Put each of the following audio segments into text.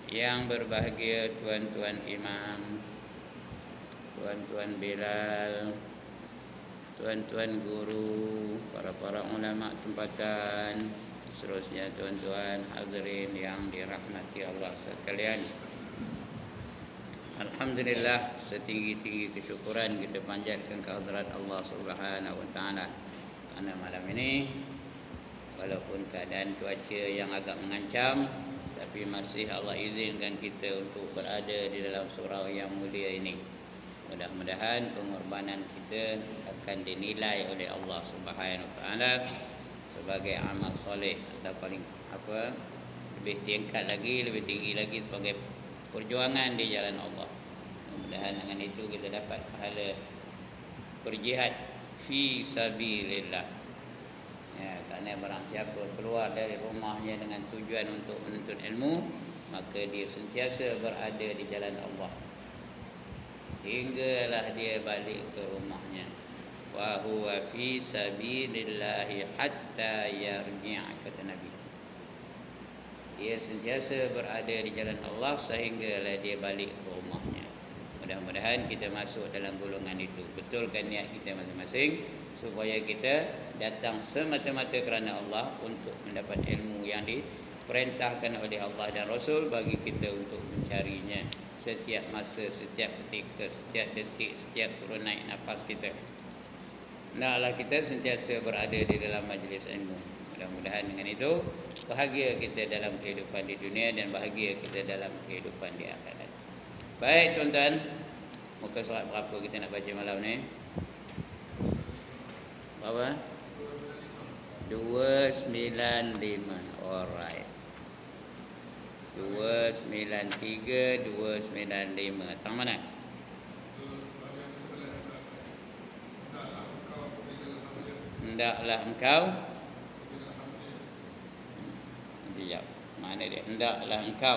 Yang berbahagia tuan-tuan imam, tuan-tuan Bilal, tuan-tuan guru, para ulama tempatan, seterusnya tuan-tuan hadirin yang dirahmati Allah sekalian. Alhamdulillah, setinggi-tinggi kesyukuran kita panjatkan kehadirat Allah Subhanahu wa taala. Karena malam ini walaupun keadaan cuaca yang agak mengancam, tapi masih Allah izinkan kita untuk berada di dalam surau yang mulia ini. Mudah-mudahan pengorbanan kita akan dinilai oleh Allah Subhanahu wa taala sebagai amal soleh, atau paling lebih tingkat lagi, lebih tinggi lagi sebagai perjuangan di jalan Allah. Mudah-mudahan dengan itu kita dapat pahala berjihad fi sabilillah. Ya, kerana barang siapa keluar dari rumahnya dengan tujuan untuk menuntut ilmu, maka dia sentiasa berada di jalan Allah hinggalah dia balik ke rumahnya. Wa huwa fi sabilillahi hatta yarji'a, kata Nabi. Dia sentiasa berada di jalan Allah sehinggalah dia balik ke rumahnya. Mudah-mudahan kita masuk dalam golongan itu. Betulkan niat kita masing-masing supaya kita datang semata-mata kerana Allah untuk mendapat ilmu yang diperintahkan oleh Allah dan Rasul bagi kita untuk mencarinya setiap masa, setiap ketika, setiap detik, setiap turun naik nafas kita. Hendaklah kita sentiasa berada di dalam majlis ilmu. Mudah-mudahan dengan itu bahagia kita dalam kehidupan di dunia dan bahagia kita dalam kehidupan di akhirat. Baik tuan-tuan, muka surat berapa kita nak baca malam ni? Berapa? 295. Alright. 293, 295. Tang mana? Hendaklah engkau. Dia mana dia? Hendaklah engkau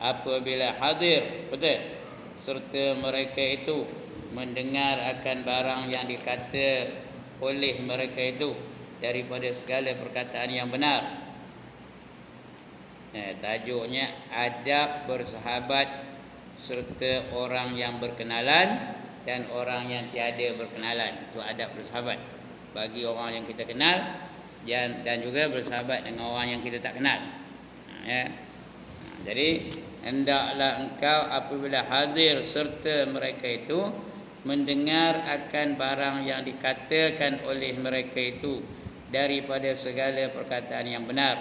apabila hadir, betul, serta mereka itu mendengar akan barang yang dikata oleh mereka itu daripada segala perkataan yang benar. Tajuknya adab bersahabat serta orang yang berkenalan dan orang yang tiada berkenalan. Itu adab bersahabat bagi orang yang kita kenal dan juga bersahabat dengan orang yang kita tak kenal. Jadi hendaklah engkau apabila hadir serta mereka itu mendengar akan barang yang dikatakan oleh mereka itu daripada segala perkataan yang benar,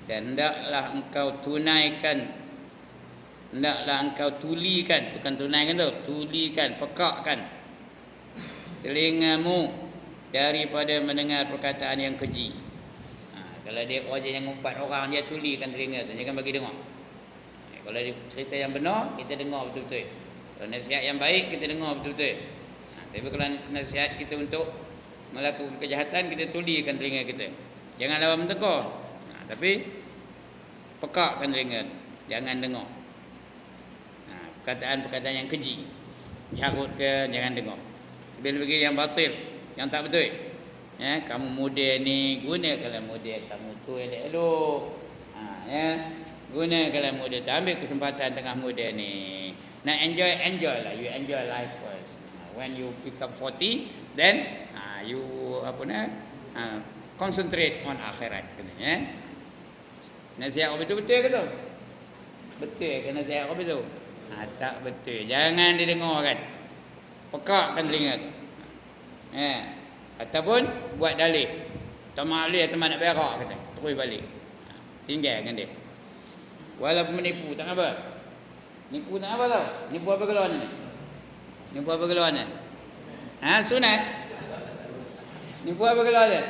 dan hendaklah engkau tunaikan, hendaklah engkau tulikan, bukan tunaikan tu, tulikan, pekakkan telingamu daripada mendengar perkataan yang keji. Kalau dia kerja yang ngumpat orang, dia tulikan telinga tu, jangan bagi dengar. Kalau dia cerita yang benar, kita dengar betul-betul. Kalau nasihat yang baik, kita dengar betul-betul. Tapi kalau nasihat kita untuk melakukan kejahatan, kita tulikan telinga kita. Jangan lawan mentegur, tapi pekakkan telinga, jangan dengar perkataan-perkataan yang keji, carut ke, jangan dengar. Bila-bila yang batil, yang tak betul. Kamu model ni, gunakanlah model kamu tu elok-elok. Gunakanlah model tu, ambil kesempatan tengah model ni. Nak enjoy lah, you enjoy life first. When you become 40, then you concentrate on akhirat. Nasihat orang betul-betul ke tu? Betul ke nasihat orang betul? Tak betul, jangan didengarkan. Pekakkan telinga tu. Ataupun buat dalih. Tamak alih teman nak berak kata, terus balik. Tinggalkan dia. Walaupun menipu tak apa. Nipu tak apa tau. Nipu apa keluar ni? Nipu apa keluar ni? Sunat. Nipu apa keluar ni?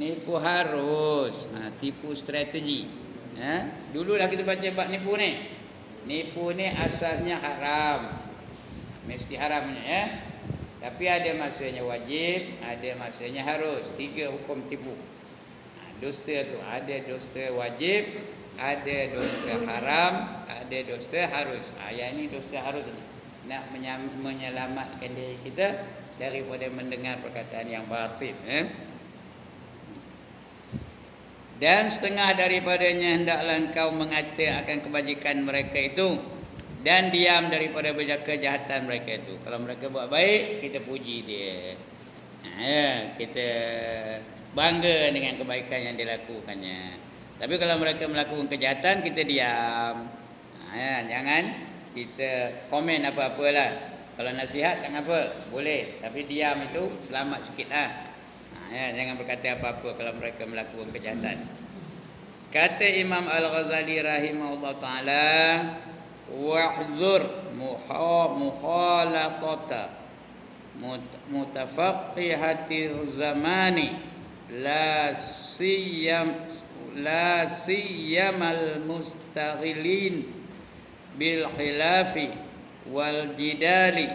Nipu harus. Tipu strategi. Dulu dah kita baca bab nipu ni. Nipu ni asasnya haram. Mesti haramnya ya. Tapi ada masanya wajib, ada masanya harus. 3 hukum tipu. Dusta tu ada dusta wajib, ada dusta haram, ada dusta harus. Yang ini dusta harus ni. Nak menyelamatkan diri kita daripada mendengar perkataan yang batil. Dan setengah daripadanya hendaklah engkau mengata akan kebajikan mereka itu, dan diam daripada kejahatan mereka itu. Kalau mereka buat baik, kita puji dia. Kita bangga dengan kebaikan yang dilakukannya. Tapi kalau mereka melakukan kejahatan, kita diam. Jangan kita komen apa-apalah. Kalau nasihat tak apa, boleh. Tapi diam itu selamat sikit lah. Jangan berkata apa-apa kalau mereka melakukan kejahatan. Kata Imam Al-Ghazali rahimahullah ta'ala, wahzur mukhalatata mutafaqihati zamani la siyamal mustaghilin bil khilafi wal jidali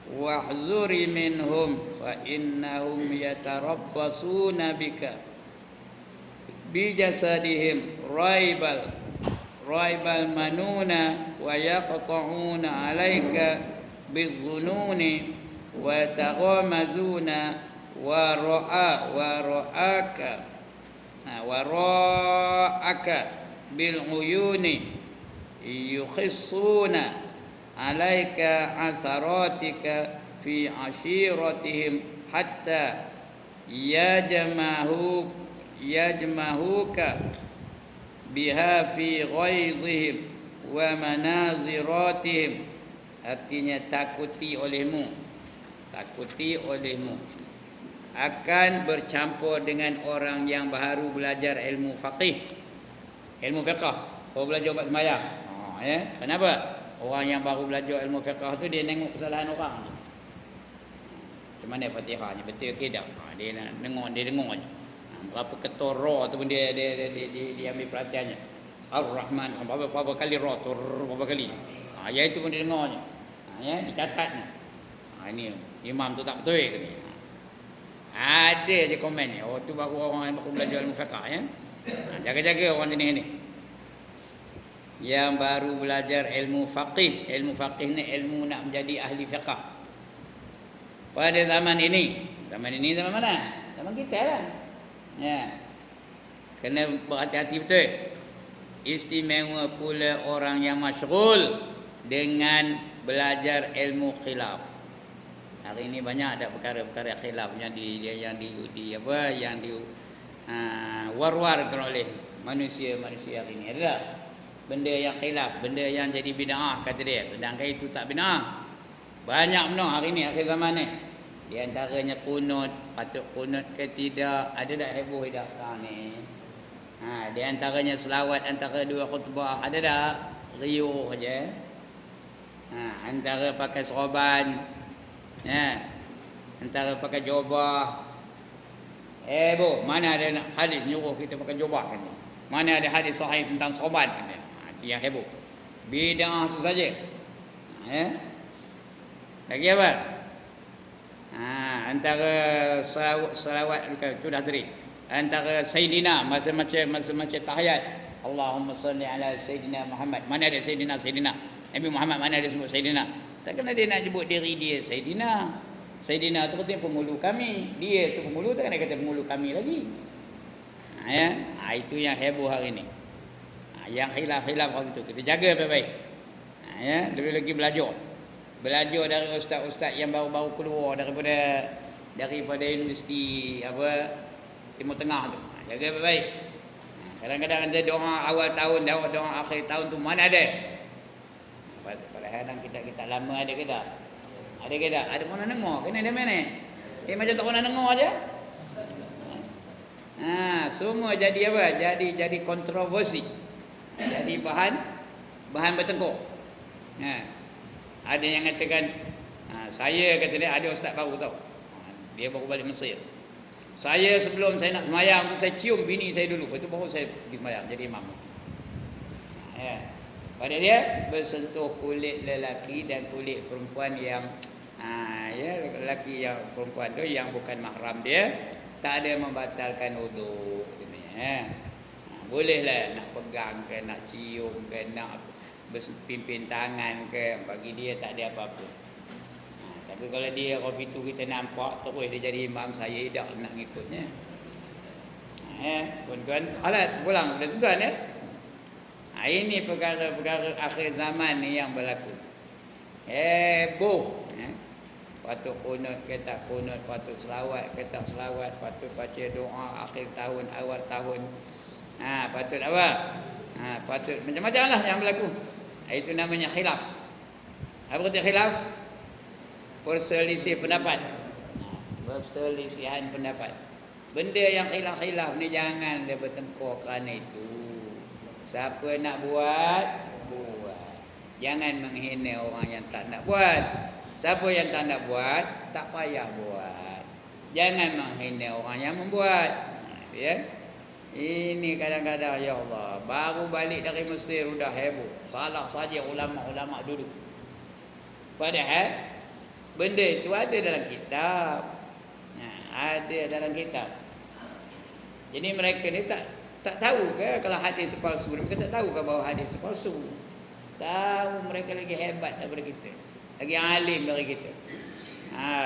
wahzuri minhum fa innahum yatarabbasuna bika bijasadihim raibal manuna wa yaqta'una alaika bizununi wa taghamazuna wa ra'aka bil uyuni yukhissuna alaika asaratika fi ashiratihim hatta yajmahuka biha fi ghaizihim wa manaziratihim. Artinya takuti olehmu akan bercampur dengan orang yang baru belajar ilmu fiqh. Baru belajar buat sembahyang. Kenapa? Orang yang baru belajar ilmu fiqh tu dia tengok kesalahan orang. Macam mana Fatihahnya betul ke tak? Dia nak dengar je. Berapa ketua ra tu pun dia ambil perhatiannya. Ar-Rahman berapa kali ra tu berapa kali. Ayat itu pun dia dengar je. Dicatat ni. Ini imam tu tak betul ke ni? Ada je komen ni. Oh tu baru orang yang baru belajar ilmu fiqh ya. Jaga-jaga orang jenis ni. Yang baru belajar ilmu faqih. Ilmu faqih ni ilmu nak menjadi ahli fiqh. Pada zaman ini zaman mana? Zaman kita lah. Kena berhati-hati betul. Istimewa pula orang yang masyghul dengan belajar ilmu khilaf. Hari ini banyak ada perkara-perkara khilaf yang war-warkan oleh manusia hari ini. Ada benda yang khilaf, benda yang jadi bid'ah kata dia, sedangkan itu tak bid'ah. Banyak benar hari ini akhir zaman ni. Di antaranya kunut, patut kunut ke tidak, ada tak heboh dah sekarang ni. Di antaranya selawat antara dua khutbah, ada tak riuh aja. Antara pakai serban, antara pakai jubah. Mana ada hadis nyuruh kita pakai jubah kan? Mana ada hadis sahih tentang serban kan? Itu yang heboh. Bid'ah tu saja. Lagi apa? Antara salawat sudah tadi. Antara Sayyidina macam tahiyat. Allahumma salli ala Sayyidina Muhammad. Mana ada Sayyidina? Nabi Muhammad mana ada sebut Sayyidina? Takkan dia nak sebut diri dia Sayyidina. Sayyidina tu katanya penghulu kami. Dia tu penghulu, takkan dia kata penghulu kami lagi. Itu yang heboh hari ni. Yang khilaf-khilaf itu kita jaga baik-baik. Lebih lagi belajar dari ustaz-ustaz yang baru-baru keluar daripada universiti Timur Tengah tu. Jaga baik-baik. Kadang-kadang ada doa awal tahun, doa akhir tahun tu mana ada. Padahal kita lama ada ke tak? Ada ke tak? Ada mana dengar? Kena ada mana? Macam tak pernah dengar aja. Semua jadi apa? Jadi kontroversi. Jadi bahan bertengkar. Ada yang katakan saya kata dia ada ustaz baru tau. Dia baru balik Mesir. Saya sebelum saya nak semayang tu saya cium bini saya dulu. Lepas tu baru saya pergi semayang jadi imam. Pada dia bersentuh kulit lelaki dan kulit perempuan yang lelaki yang perempuan tu yang bukan mahram dia tak ada membatalkan wudu. Bolehlah nak pegang ke, nak cium ke, nak berpimpin tangan ke, bagi dia tak ada apa-apa. Tapi kalau dia waktu itu kita nampak terus dia jadi imam, saya tak nak ngikutnya. Tuan-tuan halat pulang pada tuan ini perkara-perkara akhir zaman ni yang berlaku. Heboh. Patut kunut ke tak kunut, patut selawat ke tak selawat, patut baca doa akhir tahun, awal tahun. Patut apa? Patut macam-macam lah yang berlaku. Itu namanya khilaf. Apa kata khilaf? Perselisih pendapat. Perselisihan pendapat. Benda yang khilaf-khilaf ni jangan dia bertengkar kerana itu. Siapa nak buat, buat. Jangan menghina orang yang tak nak buat. Siapa yang tak nak buat, tak payah buat. Jangan menghina orang yang membuat. Ya. Ini kadang-kadang ya Allah, baru balik dari Mesir sudah heboh. Salah saja ulama-ulama dulu. Padahal benda itu ada dalam kitab. Ada dalam kitab. Jadi mereka ni tak tahu ke kalau hadis itu palsu? Mereka tak tahu ke bahawa hadis itu palsu? Tahu, mereka lagi hebat daripada kita. Lagi alim dari kita.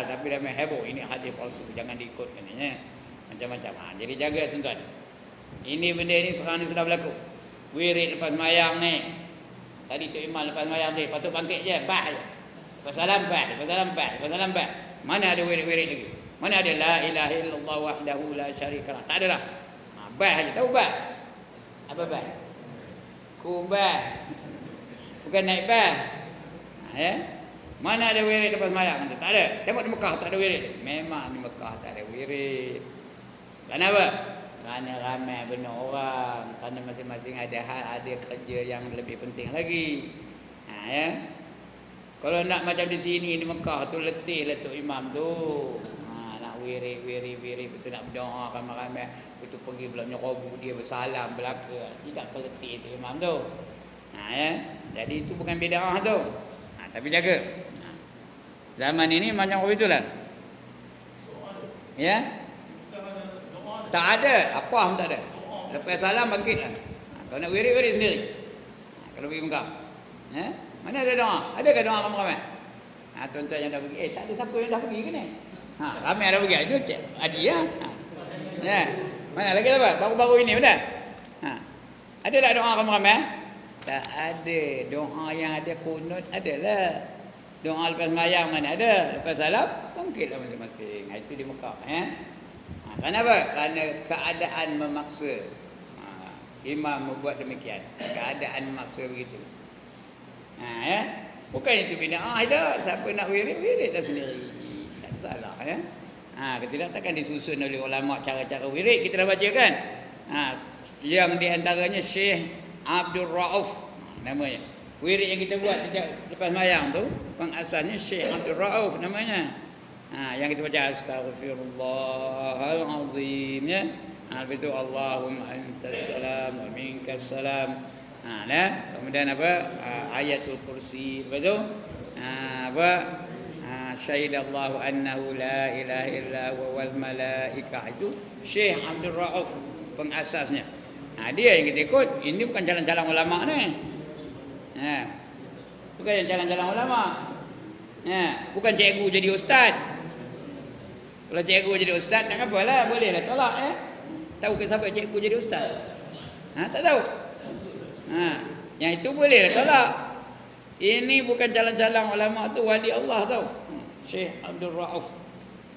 Tapi dah main heboh, ini hadis palsu, jangan diikut katanya. Macam-macam. Jadi jaga tuan-tuan. Ini benda ni sekarang ni sudah berlaku. Wirid lepas mayang ni. Tadi tu imam lepas mayang ni, patut bangkit je, bah je. Lepas salam bah, lepas salam bah, lepas salam bah. Mana ada wirid-wirid lagi? Mana ada la ilaha illallah wahdahu la syarikalah? Tak ada dah. Bah je, tahu bah? Apa bah? Kubah. Bukan naik bah. Mana ada wirid lepas mayang? Tak ada. Tengok di Mekah tak ada wirid. Memang di Mekah tak ada wirid. Kenapa? Kerana ramai benar orang. Kerana masing-masing ada hal, ada kerja yang lebih penting lagi. Kalau nak macam di sini di Mekah tu letih lah tu imam tu. Nak wirid, betul nak berdoa ramai-ramai. Betul pergi belah nyerobu dia bersalam belaka. Tidak letih tu imam tu. Jadi itu bukan bid'ah tu. Tapi jaga. Zaman ini macam itulah. Ya? Tak ada, apa pun tak ada. Lepas salam bangkitlah. Kalau nak wirid sendiri. Kalau pergi Mekah. Mana ada doa? Adakah doa ramai-ramai? Tuan-tuan yang dah pergi. Tak ada siapa yang dah pergi ke ni? Ramai yang dah pergi. Itu cik haji ya. Mana lagi apa? Baru-baru ini benar? Ada tak doa ramai-ramai? Tak ada. Doa yang ada kunut adalah. Doa lepas sembahyang mana ada? Lepas salam bangkitlah masing-masing. Itu di Mekah. Kenapa? Kerana keadaan memaksa. Imam membuat demikian. Keadaan memaksa begitu. Bukan itu bid'ah dah. Siapa nak wirid dah sendiri. Tak salah kita takkan disusun oleh ulama cara-cara wirid. Kita dah baca kan? Yang di antaranya Syekh Abdul Rauf namanya. Wirid yang kita buat sejak lepas mayang tu, pengasasnya Syekh Abdul Rauf namanya. Yang kita baca astaghfirullahalazim ya. Itu Allahumma antas salam wa minkas salam. Kemudian apa? Ayatul kursi. Betul? Syahidallahu annahu la ilaha illa huwa wal malaikah. Itu Syekh Abdul Rauf pengasasnya. Dia yang kita ikut. Ini bukan jalan-jalan ulama ni. Bukan jalan-jalan ulama. Bukan cikgu jadi ustaz. Kalau cikgu jadi ustaz tak apalah, bolehlah tolak Tahu ke siapa cikgu jadi ustaz? Tak tahu. Yang itu bolehlah tolak. Ini bukan jalan-jalan ulama tu, wali Allah tahu. Syekh Abdul Rauf.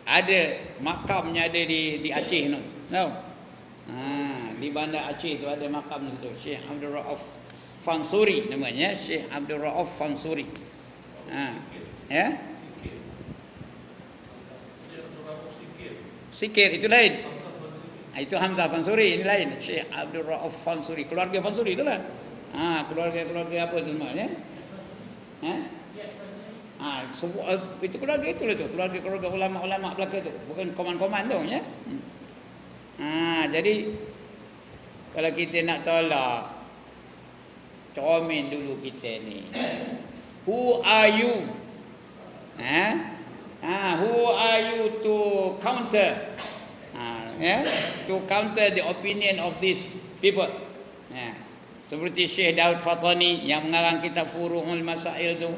Ada makamnya ada di Aceh tu. Tahu? Di bandar Aceh tu ada makam situ. Syekh Abdul Rauf Fansuri namanya, Syekh Abdul Rauf Fansuri. Ya? Sikir itu lain. Itu Hamzah Fansuri, ini lain. Syekh Abdul Rauf Fansuri, keluarga Fansuri itulah. Keluarga apa tu namanya? Itu keluarga itulah tu, keluarga ulama-ulama belaka tu, bukan koman-koman tu ya. Jadi kalau kita nak tolak, komen dulu kita ni. Who are you? Who are you to counter? To counter the opinion of these people. Seperti Syekh Daud Fatani yang mengarang kitab Furu'ul Masail tu,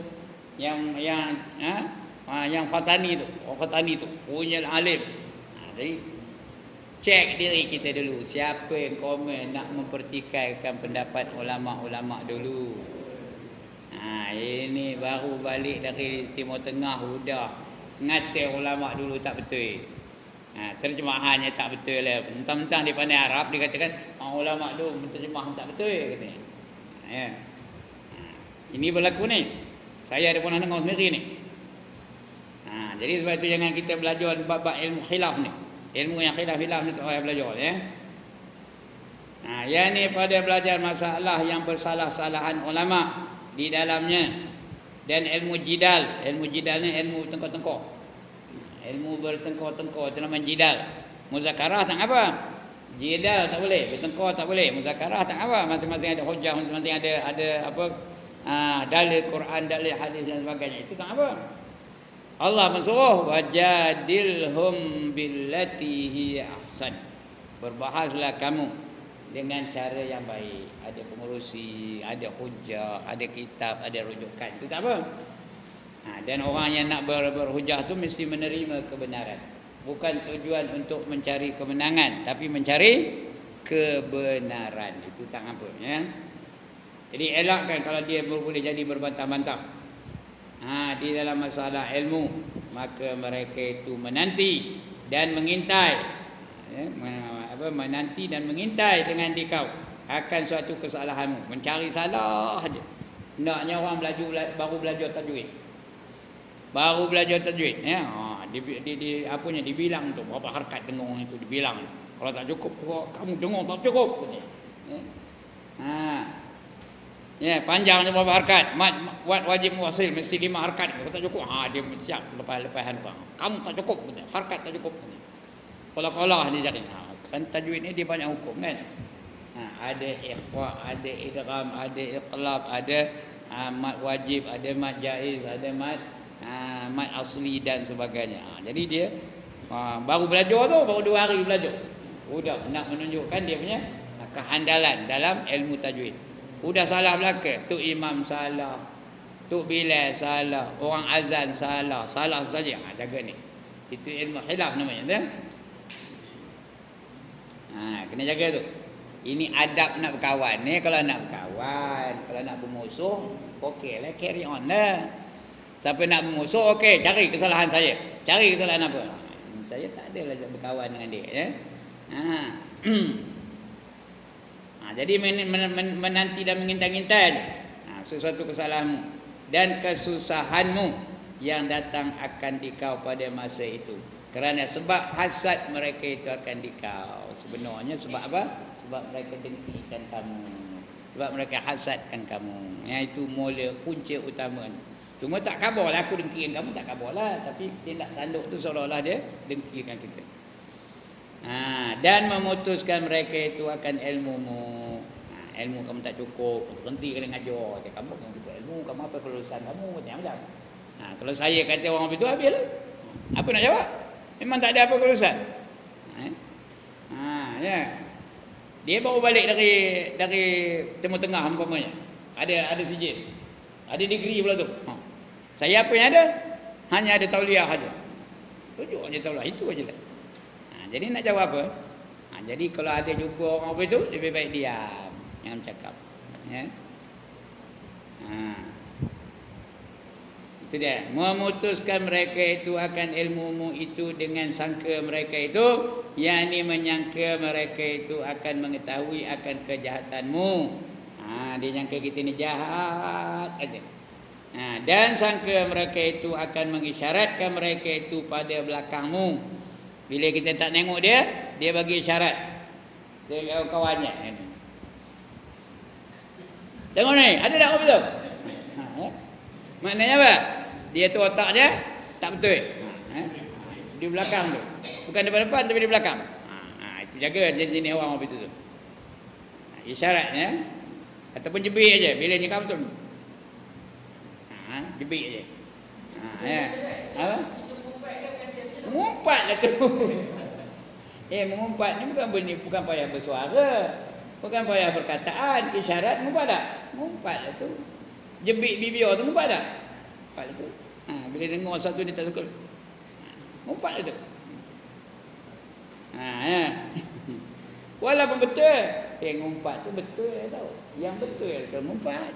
yang Fatani tu, Fatani tu punya alim. Jadi Cek diri kita dulu. Siapa yang komen nak mempertikaikan pendapat ulama-ulama dulu. Ini baru balik dari Timur Tengah sudah ngata ulama dulu tak betul. Terjemahannya tak betul lah. Mentang-mentang dia pandai Arab, dia katakan ulama dulu terjemah tak betul katanya. Ini berlaku ni. Saya ada pernah dengar sendiri ni. Jadi sebab itu jangan kita belajar bab ilmu khilaf ni. Ilmu yang khilaf-khilaf ni tak payah belajar ya. Yang ni pada belajar masalah yang bersalah-salahan ulama di dalamnya, dan ilmu jidal. Ilmu jidal ni ilmu tengkor-tengkor. Ilmu bertengkor-tengkor itu namanya jidal. Muzakarah tak apa. Jidal tak boleh, bertengkor tak boleh. Muzakarah tak apa. Masing-masing ada hujah, masing-masing ada apa? Dalil Quran, dalil hadis dan sebagainya. Itu tak apa. Allah mensuruh wajadilhum billati hiya ahsan. Berbahaslah kamu dengan cara yang baik. Ada pengurusi, ada hujah, ada kitab, ada rujukan. Itu tak apa. Dan orang yang nak berhujah tu mesti menerima kebenaran. Bukan tujuan untuk mencari kemenangan, tapi mencari kebenaran. Itu tak apa ya. Jadi elakkan kalau dia boleh jadi berbantah-bantah. Di dalam masalah ilmu, maka mereka itu menanti dan mengintai, menanti dan mengintai dengan dikau akan suatu kesalahanmu, mencari salah saja. Hendaknya orang baru belajar tajwid, ya. Apanya dibilang tu berapa harakat dengung itu dibilang. Kalau tak cukup, kamu dengung tak cukup. Ya, panjangnya berapa harakat. Mat wajib muwasil mesti 5 harakat. Kalau tak cukup, dia siap lepas-lepasan bang. Kamu tak cukup, harakat tak cukup. Kalau dia cari. Kan tajwid ni dia banyak hukum kan. Ada ikhfa, ada idgham, ada iqlab, ada mat wajib, ada mat jaiz, ada mat asli dan sebagainya. Jadi dia baru belajar tu, baru 2 hari belajar. Sudah nak menunjukkan dia punya kehandalan dalam ilmu tajwid. Sudah salah belaka, tu imam salah, tu Bilal salah, orang azan salah saja. Jaga ni. Itu ilmu khilaf namanya kan? Kena jaga tu. Ini adab nak berkawan ni. Kalau nak berkawan, kalau nak bermusuh, okeylah, carry on lah. Siapa nak bermusuh, okey, cari kesalahan saya. Cari kesalahan apa? Saya tak adalah berkawan dengan dia ya. Jadi menanti dan mengintai-intai sesuatu kesalahanmu dan kesusahanmu yang datang akan dikau pada masa itu. Kerana sebab hasad mereka itu akan dikau. Sebenarnya sebab apa? Sebab mereka dengkikan kamu. Sebab mereka hasadkan kamu. Yang itu mula punca utama. Cuma tak kabarlah aku dengkikan kamu, tak kabarlah. Tapi tindak tanduk tu seolah-olah dia dengkikan kita. Dan memutuskan mereka itu akan ilmumu. Ilmu kamu tak cukup, berhenti kena ngajar. Kamu cukup ilmu, kamu apa kelulusan kamu? Macam. Kalau saya kata orang itu, habislah. Apa nak jawab? Memang tak ada apa kelulusan. Ya. Dia baru balik dari Timur Tengah umpamanya. Ada sijil. Ada degree pula tu. Saya apa yang ada? Hanya ada tauliah saja. Tunjuk je tauliah, itu aja lah. Jadi nak jawab apa? Jadi kalau ada jumpa orang apa itu, lebih baik diam, jangan cakap. Ya. Itu dia. Memutuskan mereka itu akan ilmumu itu dengan sangka mereka itu, yakni menyangka mereka itu akan mengetahui akan kejahatanmu. Dia nyangka kita ni jahat aja. Dan sangka mereka itu akan mengisyaratkan mereka itu pada belakangmu. Bila kita tak tengok dia bagi isyarat. Dia kawannya. Tengok ni, ada tak apa betul? Maknanya apa? Dia tu otaknya tak betul. Di belakang tu. Bukan depan-depan tapi di belakang. Itu jaga jenis orang apa itu tu. Isyaratnya ataupun jebik aja bila ni kamu betul. Jebik aja. Ya. Apa? Mengumpat lah tu. Mengumpat ni bukan payah bersuara. Bukan payah berkataan. Isyarat mengumpat tak? Mengumpat lah tu. Jebik bibir tu mengumpat tak? Mengumpat lah tu. Bila dengar satu dia tak suka. Mengumpat lah tu. Ya. Walaupun betul, ngumpat tu betul tau. Yang betul tu ngumpat.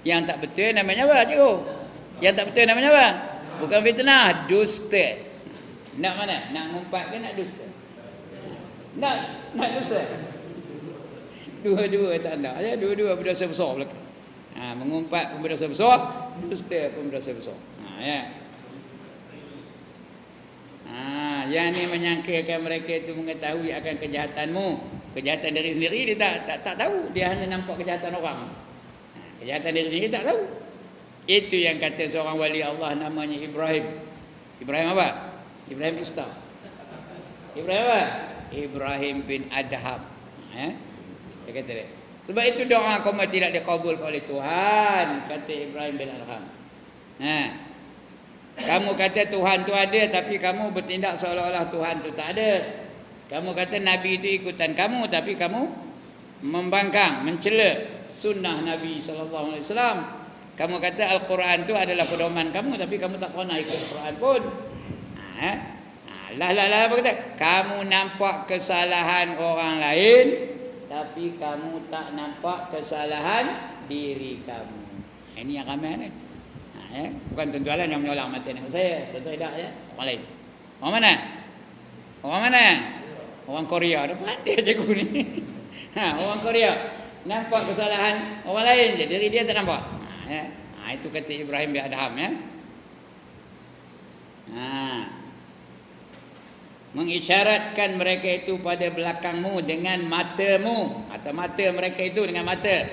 Yang tak betul namanya apa, cikgu? Yang tak betul namanya apa? Bukan fitnah, dusta. Nak mana? Nak ngumpat ke nak dusta? Nak dusta. Dua-dua tak nak. Ya, dua-dua berdosa besar belaka. Mengumpat pun berdosa besar, dusta pun berdosa besar. Ya. Yang ni menyangkakan mereka itu mengetahui akan kejahatanmu. Kejahatan diri sendiri dia tak tahu. Dia hanya nampak kejahatan orang. Kejahatan diri sendiri tak tahu. Itu yang kata seorang wali Allah namanya Ibrahim. Ibrahim apa? Ibrahim Istar. Ibrahim apa? Ibrahim bin Adham. Dia kata dia. Sebab itu doa kamu tidak dikabul oleh Tuhan, kata Ibrahim bin Adham. Kamu kata Tuhan tu ada, tapi kamu bertindak seolah-olah Tuhan tu tak ada. Kamu kata Nabi itu ikutan kamu, tapi kamu membangkang, mencela sunnah Nabi SAW. Kamu kata Al-Quran tu adalah pedoman kamu, tapi kamu tak pernah ikut Al-Quran pun. Apa kata? Kamu nampak kesalahan orang lain, tapi kamu tak nampak kesalahan diri kamu. Ini yang ramai ni. Bukan tuan-tuan yang menolak mata dengan saya. Tuan-tuan tidak ya. Orang lain. Orang mana? Orang mana? Orang Korea. Dapat dia cikgu ni. Orang Korea. Nampak kesalahan orang lain je. Diri dia tak nampak. Itu kata Ibrahim bin Adham ya. Mengisyaratkan mereka itu pada belakangmu dengan matamu, atau mata mereka itu dengan mata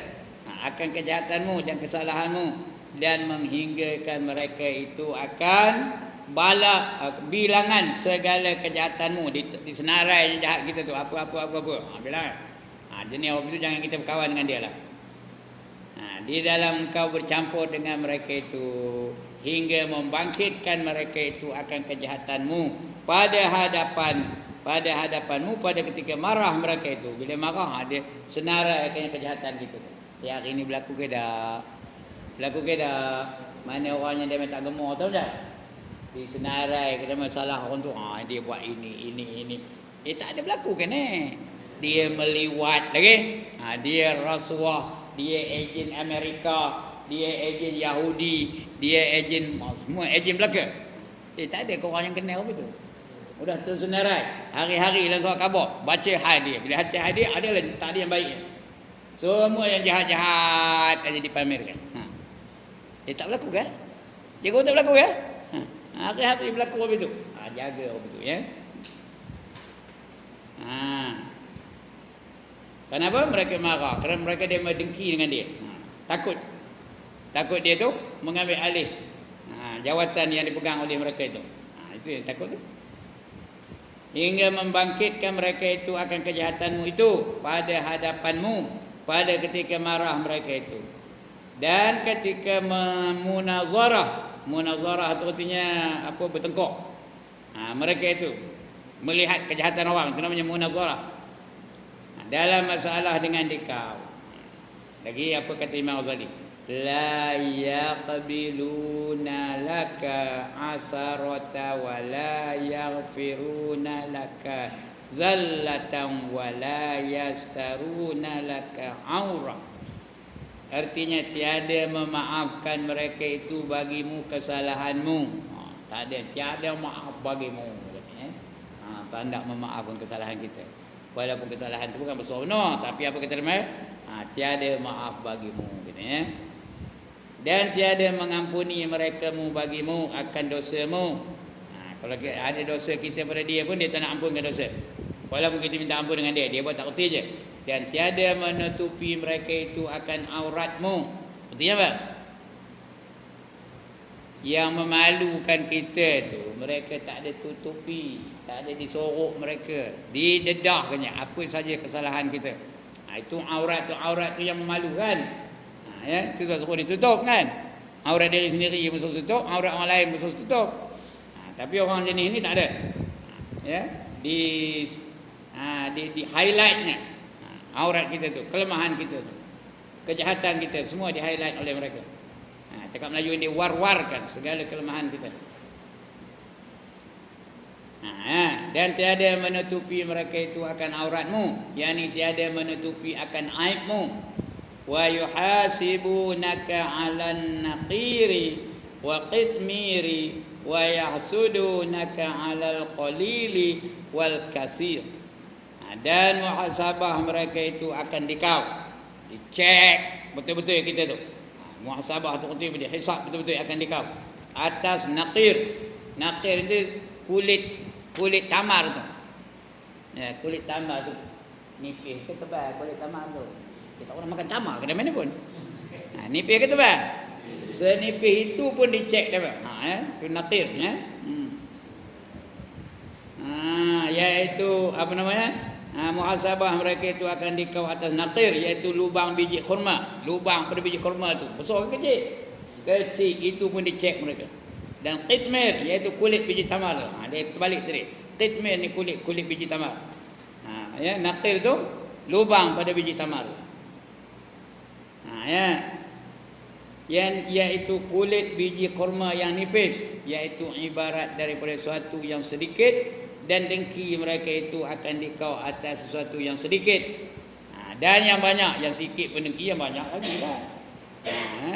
akan kejahatanmu dan kesalahanmu, dan menghinggakan mereka itu akan bilangan segala kejahatanmu. Di senarai jahat kita tu apa bilangan. Jenis orang itu jangan kita berkawan dengan dia lah. Di dalam kau bercampur dengan mereka itu hingga membangkitkan mereka itu akan kejahatanmu pada hadapanmu pada ketika marah mereka itu. Bila marah dia senarai akan kejahatan kita. Ya, hari ini berlaku ke dah? Berlaku ke dah? Mana orang yang dia tak gemar tahu tak? Di senarai kena masalah orang tu. Dia buat ini. Tak ada berlaku kan Dia meliwat lagi. Dia rasuah, dia ejen Amerika, dia ejen Yahudi, dia ejen semua ejen belaka. Tak ada korang yang kenal apa tu. Sudah tersenarai. Hari-hari dalam surat khabar baca hadis. Bila baca hadis adalah tak ada yang baik. Semua yang jahat-jahat aja dipamerkan. Tak berlaku kan? Cikgu tak berlaku kan? Hari-hari berlaku apa itu? Jaga apa itu ya. Kenapa mereka marah? Kerana mereka dia mendengki dengan dia. Takut dia tu mengambil alih jawatan yang dipegang oleh mereka itu. Itu yang takut tu. Hingga membangkitkan mereka itu akan kejahatanmu itu pada hadapanmu pada ketika marah mereka itu. Dan ketika munazarah itu artinya apa, bertengkar. Mereka itu melihat kejahatan orang, itu namanya munazarah. Dalam masalah dengan dikau. Lagi apa kata Imam Ghazali? La yaqbiluna laka asarata wa la yaghfiruna laka zallatan wa la yastaruna laka aura. Artinya tiada memaafkan mereka itu bagimu kesalahanmu. Tiada maaf bagimu. Tak nak memaafkan kesalahan kita. Walaupun kesalahan itu bukan besar benar, tapi apa kata dia? Tiada maaf bagimu gitu ya. Dan tiada mengampuni merekamu bagimu akan dosamu. Kalau ada dosa kita pada dia pun dia tak nak ampunkan dosa. Walaupun kita minta ampun dengan dia buat tak kerti je. Dan tiada menutupi mereka itu akan auratmu. Artinya apa? Yang memalukan kita tu mereka tak ada tutupi, tak ada disorok mereka, didedahkannya apa saja kesalahan kita. Itu aurat tu yang memalukan. Ya, itu tak suruh ditutup kan. Aurat diri sendiri yang mesti tutup, aurat orang lain mesti tutup. Tapi orang jenis ini tak ada. Ya, di highlightnya. Aurat kita tu, kelemahan kita tu, kejahatan kita semua di highlight oleh mereka. Cakap Melayu ini war-warkan segala kelemahan kita. dan tiada menutupi mereka itu akan auratmu, yakni tiada menutupi akan aibmu. Wa yuhasibunaka 'alan naqiri wa qitmiri wa yahsudunaka 'alal qalili wal katsir. Dan muhasabah mereka itu akan dicek betul-betul kita tu. Muhasabah tu betul dihisab betul-betul akan atas naqir. Naqir itu kulit tamar tu. Ya, kulit tamar tu nipis ke tebal kulit tamar tu. Kita orang makan tamar ke mana pun. Nipis ke tebal. Senipis itu pun dicek dah. Tu naqir ya. Iaitu apa namanya? Muhasabah mereka itu akan dikau atas naqir, iaitu lubang biji kurma. Lubang pada biji kurma tu besar ke kecil? Kecil, itu pun dicek mereka. Dan qitmir, iaitu kulit biji tamar. Dia terbalik tadi. Qitmir ni kulit biji tamar. Ya, naqir tu lubang pada biji tamar. Iaitu kulit biji kurma yang nipis, iaitu ibarat daripada sesuatu yang sedikit, dan dengki mereka itu akan dikau atas sesuatu yang sedikit. Dan yang banyak, yang sikit pun dengki, yang banyak lagi lah.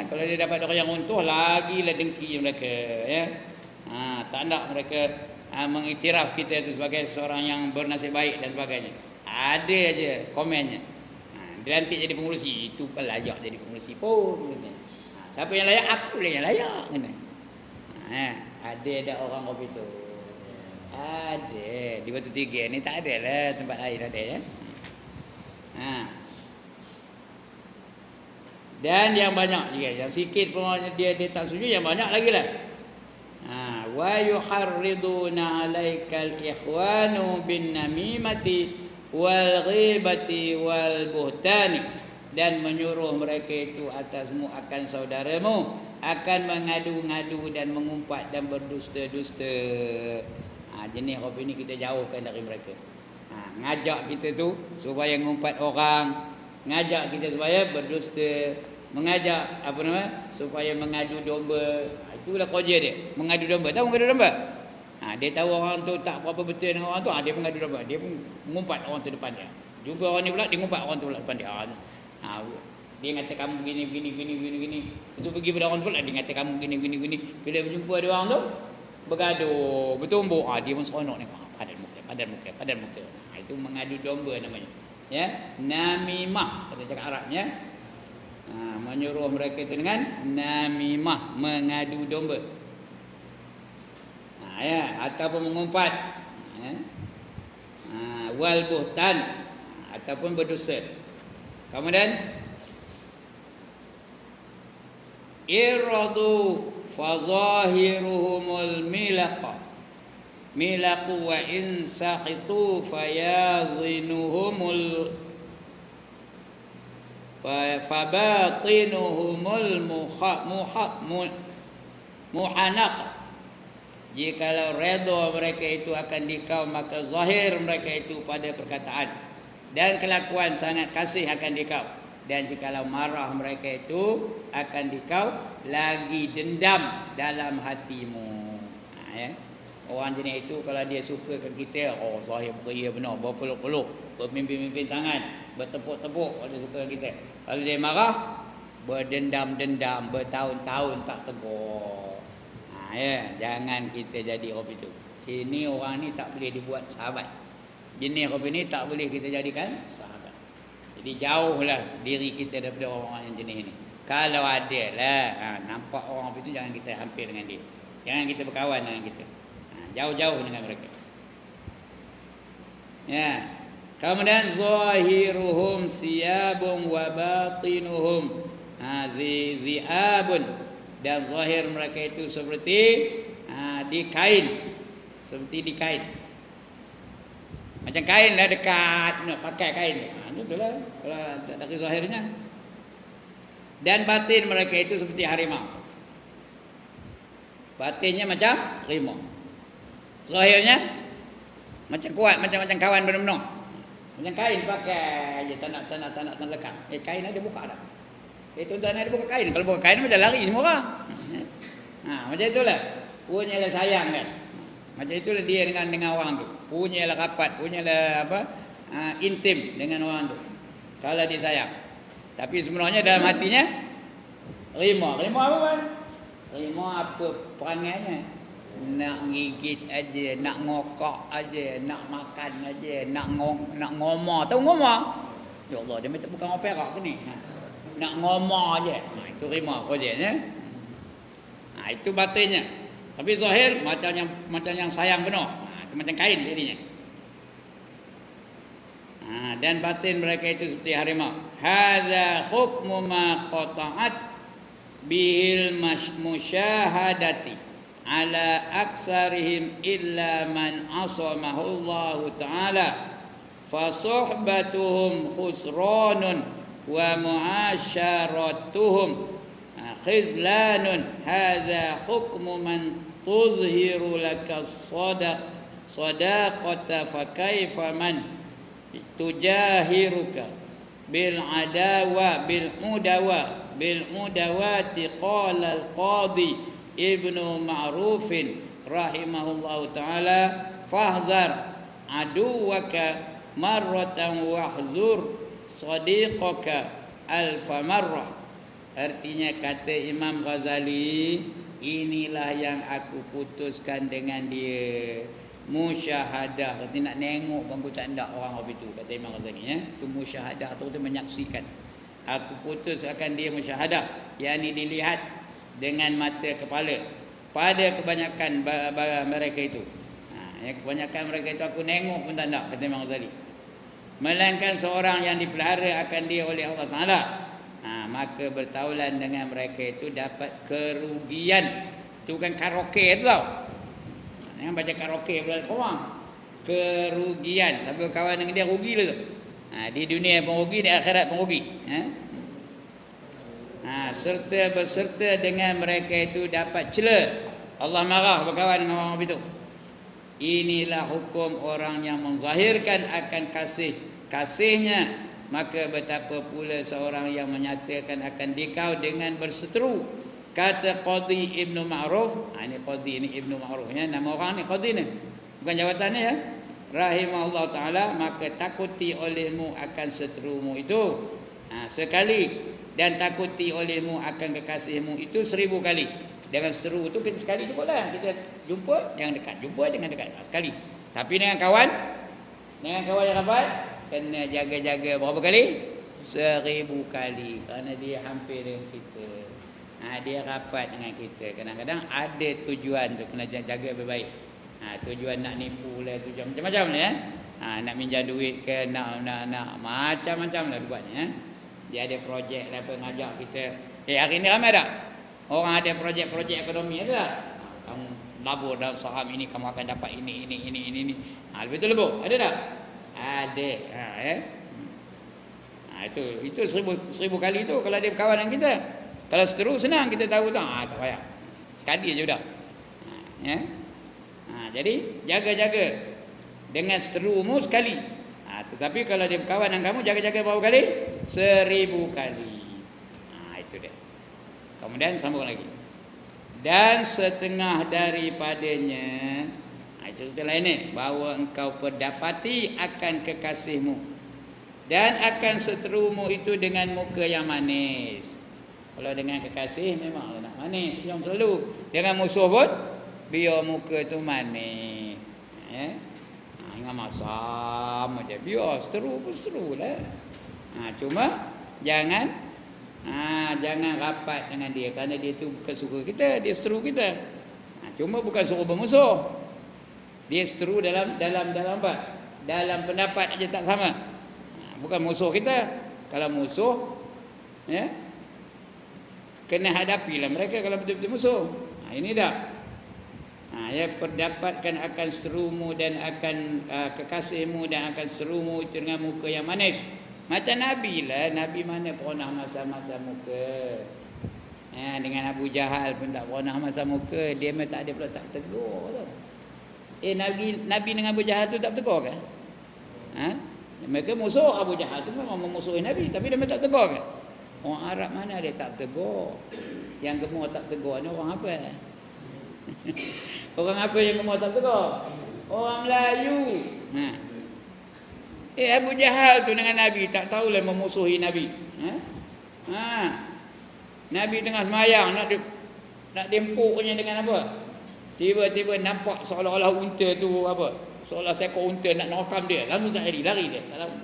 Kalau dia dapat orang yang untung, lagi lah dengki mereka ya. Tak nak mereka mengiktiraf kita itu sebagai seorang yang bernasib baik dan sebagainya. Ada aja komennya. Dilantik jadi pengurusi, itu kan layak jadi pengurusi pun. Siapa yang layak? Aku lah yang layak. Ada orang kopi tu. Ada di Batu Tiga ni, tak ada lah tempat lain ada ya. Dan yang banyak juga, yang sikit pun dia tak setuju, yang banyak lagi lah. Wa yuharriduna 'alaikal ikhwanu bin namimati wal ghibati wal buhtani, dan menyuruh mereka itu atasmu akan saudaramu, akan mengadu-ngadu dan mengumpat dan berdusta-dusta. Jenis hobi ni kita jauhkan dari mereka. Ngajak kita tu supaya ngumpat orang, ngajak kita supaya berdusta, mengajak apa nama supaya mengadu domba. Itulah kerja dia, mengadu domba. Tahu mengadu domba? Dia tahu orang tu tak berapa betul dengan orang tu, dia mengadu domba. Dia pun mengumpat orang tu depan dia. Jumpa orang ni pula, dia ngumpat orang tu pula depan dia. Dia kata kamu gini. Itu pergi pada orang tu pula, dia kata kamu gini. Bila berjumpa ada orang tu bergaduh, bertumbuk, dia pun seronok ni. Padan muka. Itu mengadu domba namanya. Ya, namimah kata cakap Arabnya. Menyuruh mereka itu dengan namimah, mengadu domba. Ya, ataupun mengumpat. Wal buhtan, ataupun berdusta. Kemudian iradu fazahiruhumul milaqu wa in saqitu fayazinuhumul fabatinuhumul muhanaq. Jikalau redha mereka itu akan dikau, maka zahir mereka itu pada perkataan dan kelakuan sangat kasih akan dikau. Dan jikalau marah mereka itu akan dikau, lagi dendam dalam hatimu. Ya. Orang jenis itu kalau dia sukakan kita, zahir beria benar, berpeluk-peluk, bermimpin-mimpin tangan, bertepuk-tepuk kalau dia sukakan kita. Kalau dia marah, berdendam-dendam, bertahun-tahun tak tegur. Ya, jangan kita jadi orang itu. Ini orang ni tak boleh dibuat sahabat. Jenis orang ni tak boleh kita jadikan sahabat. Jadi jauhlah diri kita daripada orang-orang yang jenis ini. Kalau ada lah, nampak orang itu, jangan kita hampir dengan dia. Jangan kita berkawan dengan kita. Jauh-jauh dengan mereka. Ya. Kemudian zahiruhum siyabun wa batinuhum ziabun, dan zahir mereka itu seperti di kain, macam kain lah, dekat nak pakai kain. Itulah kalau dari zahirnya. Dan batin mereka itu seperti harimau. Batinnya macam harimau. Zahirnya macam kuat, macam kawan benar-benar. Macam kain pakai je, tak nak lekat. Kain ada buka dah. Tuan-tuan ada buka kain. Kalau buka kain macam lari semua orang. Macam itulah. Punyalah sayang kan. Macam itulah dia dengan orang tu. punyalah rapat, punyalah intim dengan orang tu. Kalau dia sayang. Tapi sebenarnya dalam hatinya rima. Rima apa kan? Rima apa perangainya? Nak gigit aja, nak ngokok aja, nak makan aja, nak ngomong. Tahu ngomong? Ya Allah, dia minta bukan orang Perak ke ni? Nak ngomong aja. Itu rima kodenya. Itu batinnya. Tapi zahir macam yang sayang benar. Itu macam kain jadinya. Dan batin mereka itu seperti harimau. Hadza hukmu ma qata'at bihil musyahadati ala aksarihim illa man asamahu Allah Ta'ala fa suhbatuhum khusranun wa mu'asyaratuhum khizlanun. Hadza hukmu man tuzhiru laka sadaqata fa kaifa man tujahiruka bil mudawati. Qala al qadi Ibnu Ma'ruf rahimahullahu ta'ala fahzar aduwaka marratan wahzur sadiqaka alfa marrah. Artinya kata Imam Ghazali, inilah yang aku putuskan dengan dia. Musyahadah, kata nak nengok bangku tanda orang apa itu, kata Imam Ghazali ya. Itu musyahadah atau menyaksikan. Aku putus akan dia musyahadah, yakni dilihat dengan mata kepala pada kebanyakan mereka itu. Kebanyakan mereka itu aku nengok pun tak nak, kata Imam Ghazali. Melainkan seorang yang dipelihara akan dia oleh Allah Ta'ala, maka bertaulan dengan mereka itu dapat kerugian. Itu bukan karaoke tu tau. Jangan baca karaoke pula korang. Kerugian. Sampai kawan dengan dia rugi lah tu. Di dunia pun rugi, di akhirat pun rugi. Serta berserta dengan mereka itu dapat cela. Allah marah berkawan dengan orang itu. Inilah hukum orang yang menzahirkan akan kasihnya. Maka betapa pula seorang yang menyatakan akan dikau dengan berseteru. Kata Qadi Ibnu Ma'ruf. Ini Qadi ini Ibnu Ma'ruf ya. Nama orang ni Qadi ni, bukan jawatannya ya. Rahimahullah ta'ala. Maka takuti olehmu akan seterumu itu sekali, dan takuti olehmu akan kekasihmu itu 1000 kali. Dengan seteru itu kita sekali cukup lah. Kita jumpa jangan dekat, jumpa jangan dekat, sekali. Tapi dengan kawan yang rapat, kena jaga-jaga berapa kali? 1000 kali. Kerana dia hampir dengan kita, dia rapat dengan kita. Kadang-kadang ada tujuan tu, kena jaga baik-baik. Tujuan nak nipu lah, tujuan macam-macam lah ya. Nak minjam duit ke, nak macam-macam lah buatnya. Dia ada projek lah, ngajak kita. Hari ni ramai tak? Orang ada projek-projek ekonomi ada tak? Kamu labur dalam saham ini, kamu akan dapat ini. Lebih tu lebih. Ada tak? Ada. Itu 1000 kali tu kalau dia berkawan dengan kita. Kalau seterus senang kita tahu tak? Tak payah. Sekali je dah. Jadi jaga-jaga dengan seterumu sekali. Tetapi kalau dia berkawan dengan kamu, jaga-jaga berapa kali? 1000 kali. Itu dia. Kemudian sambung lagi. Dan setengah daripadanya, cerita lain ni, bahawa engkau perdapati akan kekasihmu dan akan seterumu itu dengan muka yang manis. Kalau dengan kekasih memang nak manis, senyum selalu. Dengan musuh pun biar muka tu manis. Ingat masam aja, biar seteru pun seteru lah. Cuma jangan rapat dengan dia, kerana dia tu bukan suka kita, dia seteru kita. Cuma bukan suruh bermusuh. Dia seteru dalam apa? Dalam pendapat aja tak sama. Bukan musuh kita. Kalau musuh, kena hadapilah mereka kalau betul-betul musuh. Ini dah. Ya, perdapatkan akan seterumu dan akan kekasihmu dan akan seterumu itu dengan muka yang manis. Macam Nabi lah. Nabi mana pernah masa-masa muka. Dengan Abu Jahal pun tak pernah masa muka. Dia memang tak ada pula tak tegur tu. Nabi dengan Abu Jahal tu tak tegur kan? Mereka musuh. Abu Jahal tu memang memusuhi Nabi, tapi dia memang tak tegur kan? Orang Arab mana dia tak tegur? Yang gemuk tak tegur ni orang apa? Orang apa yang gemuk tak tegur? Orang Melayu. Abu Jahal tu dengan Nabi tak tahulah memusuhi Nabi. Nabi tengah semayang nak tempuknya dengan apa? Tiba-tiba nampak seolah-olah unta tu apa? Seolah seekor unta nak nokam dia. Langsung tak lari dia. Tak tahu.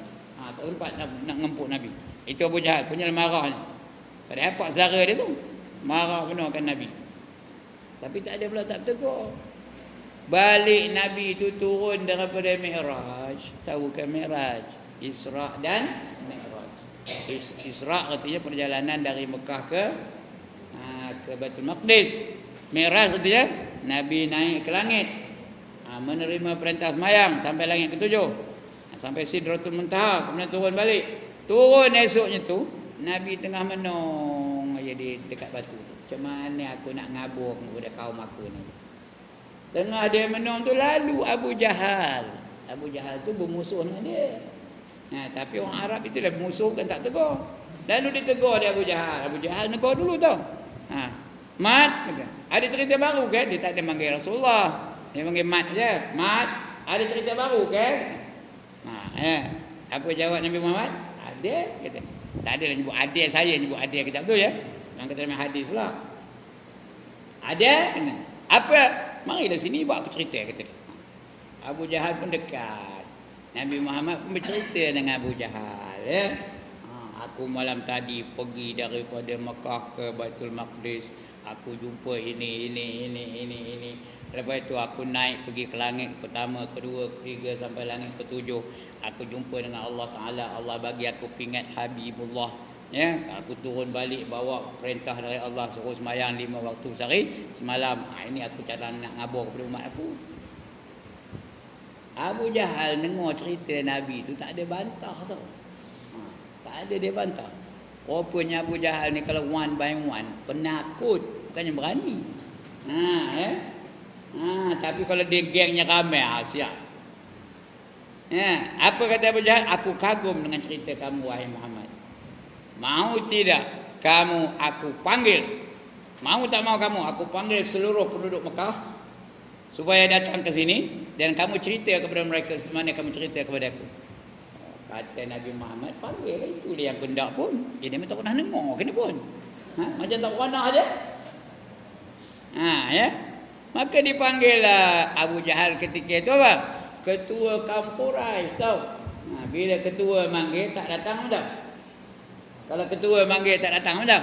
Tak sempat nak ngempuk Nabi. Itu Abu Jahal punya marahnya. Pada apa saudara dia tu? Marah penuh akan Nabi. Tapi tak ada pula tak tegur. Balik Nabi itu turun daripada Mi'raj. Tahu ke Mi'raj? Isra' dan Mi'raj. Isra' artinya perjalanan dari Mekah ke Baitul Maqdis. Mi'raj artinya Nabi naik ke langit, menerima perintah semayang sampai langit ketujuh, sampai Sidratul Muntaha, kemudian turun balik. Turun esoknya tu Nabi tengah menong aja di dekat batu tu. Macam mana aku nak ngabur kepada kaum aku ni? Tengah dia menong tu lalu Abu Jahal. Abu Jahal tu bermusuh dengan dia. Tapi orang Arab itu dah bermusuh kan tak tegur. Lalu ditegur dia Abu Jahal. Abu Jahal negur dulu tau. Mat, ada cerita baru kan? Dia tak ada manggil Rasulullah. Dia panggil Mat je. Mat, ada cerita baru kan? Apa jawab Nabi Muhammad? Ada, kata. Tak ada nyebut ada, saya nyebut ada kejap tu ya. Yang kata dalam hadis pula. Ada? Apa? Marilah sini buat aku cerita, kata dia. Abu Jahal pun dekat. Nabi Muhammad pun bercerita dengan Abu Jahal ya. Aku malam tadi pergi daripada Mekah ke Baitul Maqdis. Aku jumpa ini. Lepas itu aku naik pergi ke langit pertama, kedua, ketiga sampai langit ketujuh. Aku jumpa dengan Allah Ta'ala. Allah bagi aku pingat Habibullah. Ya, aku turun balik bawa perintah dari Allah suruh sembahyang 5 waktu sehari semalam. Ini aku cara nak ngabur kepada umat aku. Abu Jahal dengar cerita Nabi tu tak ada bantah tau. Tak ada dia bantah. Rupanya Abu Jahal ni kalau one by one penakut, bukannya berani. Tapi kalau dia gengnya ramai, siap. Apa kata Abu Jahal? Aku kagum dengan cerita kamu wahai Muhammad. Mau tidak kamu aku panggil? Mau tak mau kamu aku panggil seluruh penduduk Mekah supaya datang ke sini dan kamu cerita kepada mereka mana kamu cerita kepada aku. Kata Nabi Muhammad, panggil itu dia yang kendak pun. Dia memang tak pernah dengar kena pun. Macam tak pernah aja. Ya. Maka dipanggillah Abu Jahal ketika itu apa? Ketua kaum Quraisy tahu. Bila ketua manggil tak datang dah. Kalau ketua manggil tak datang dah.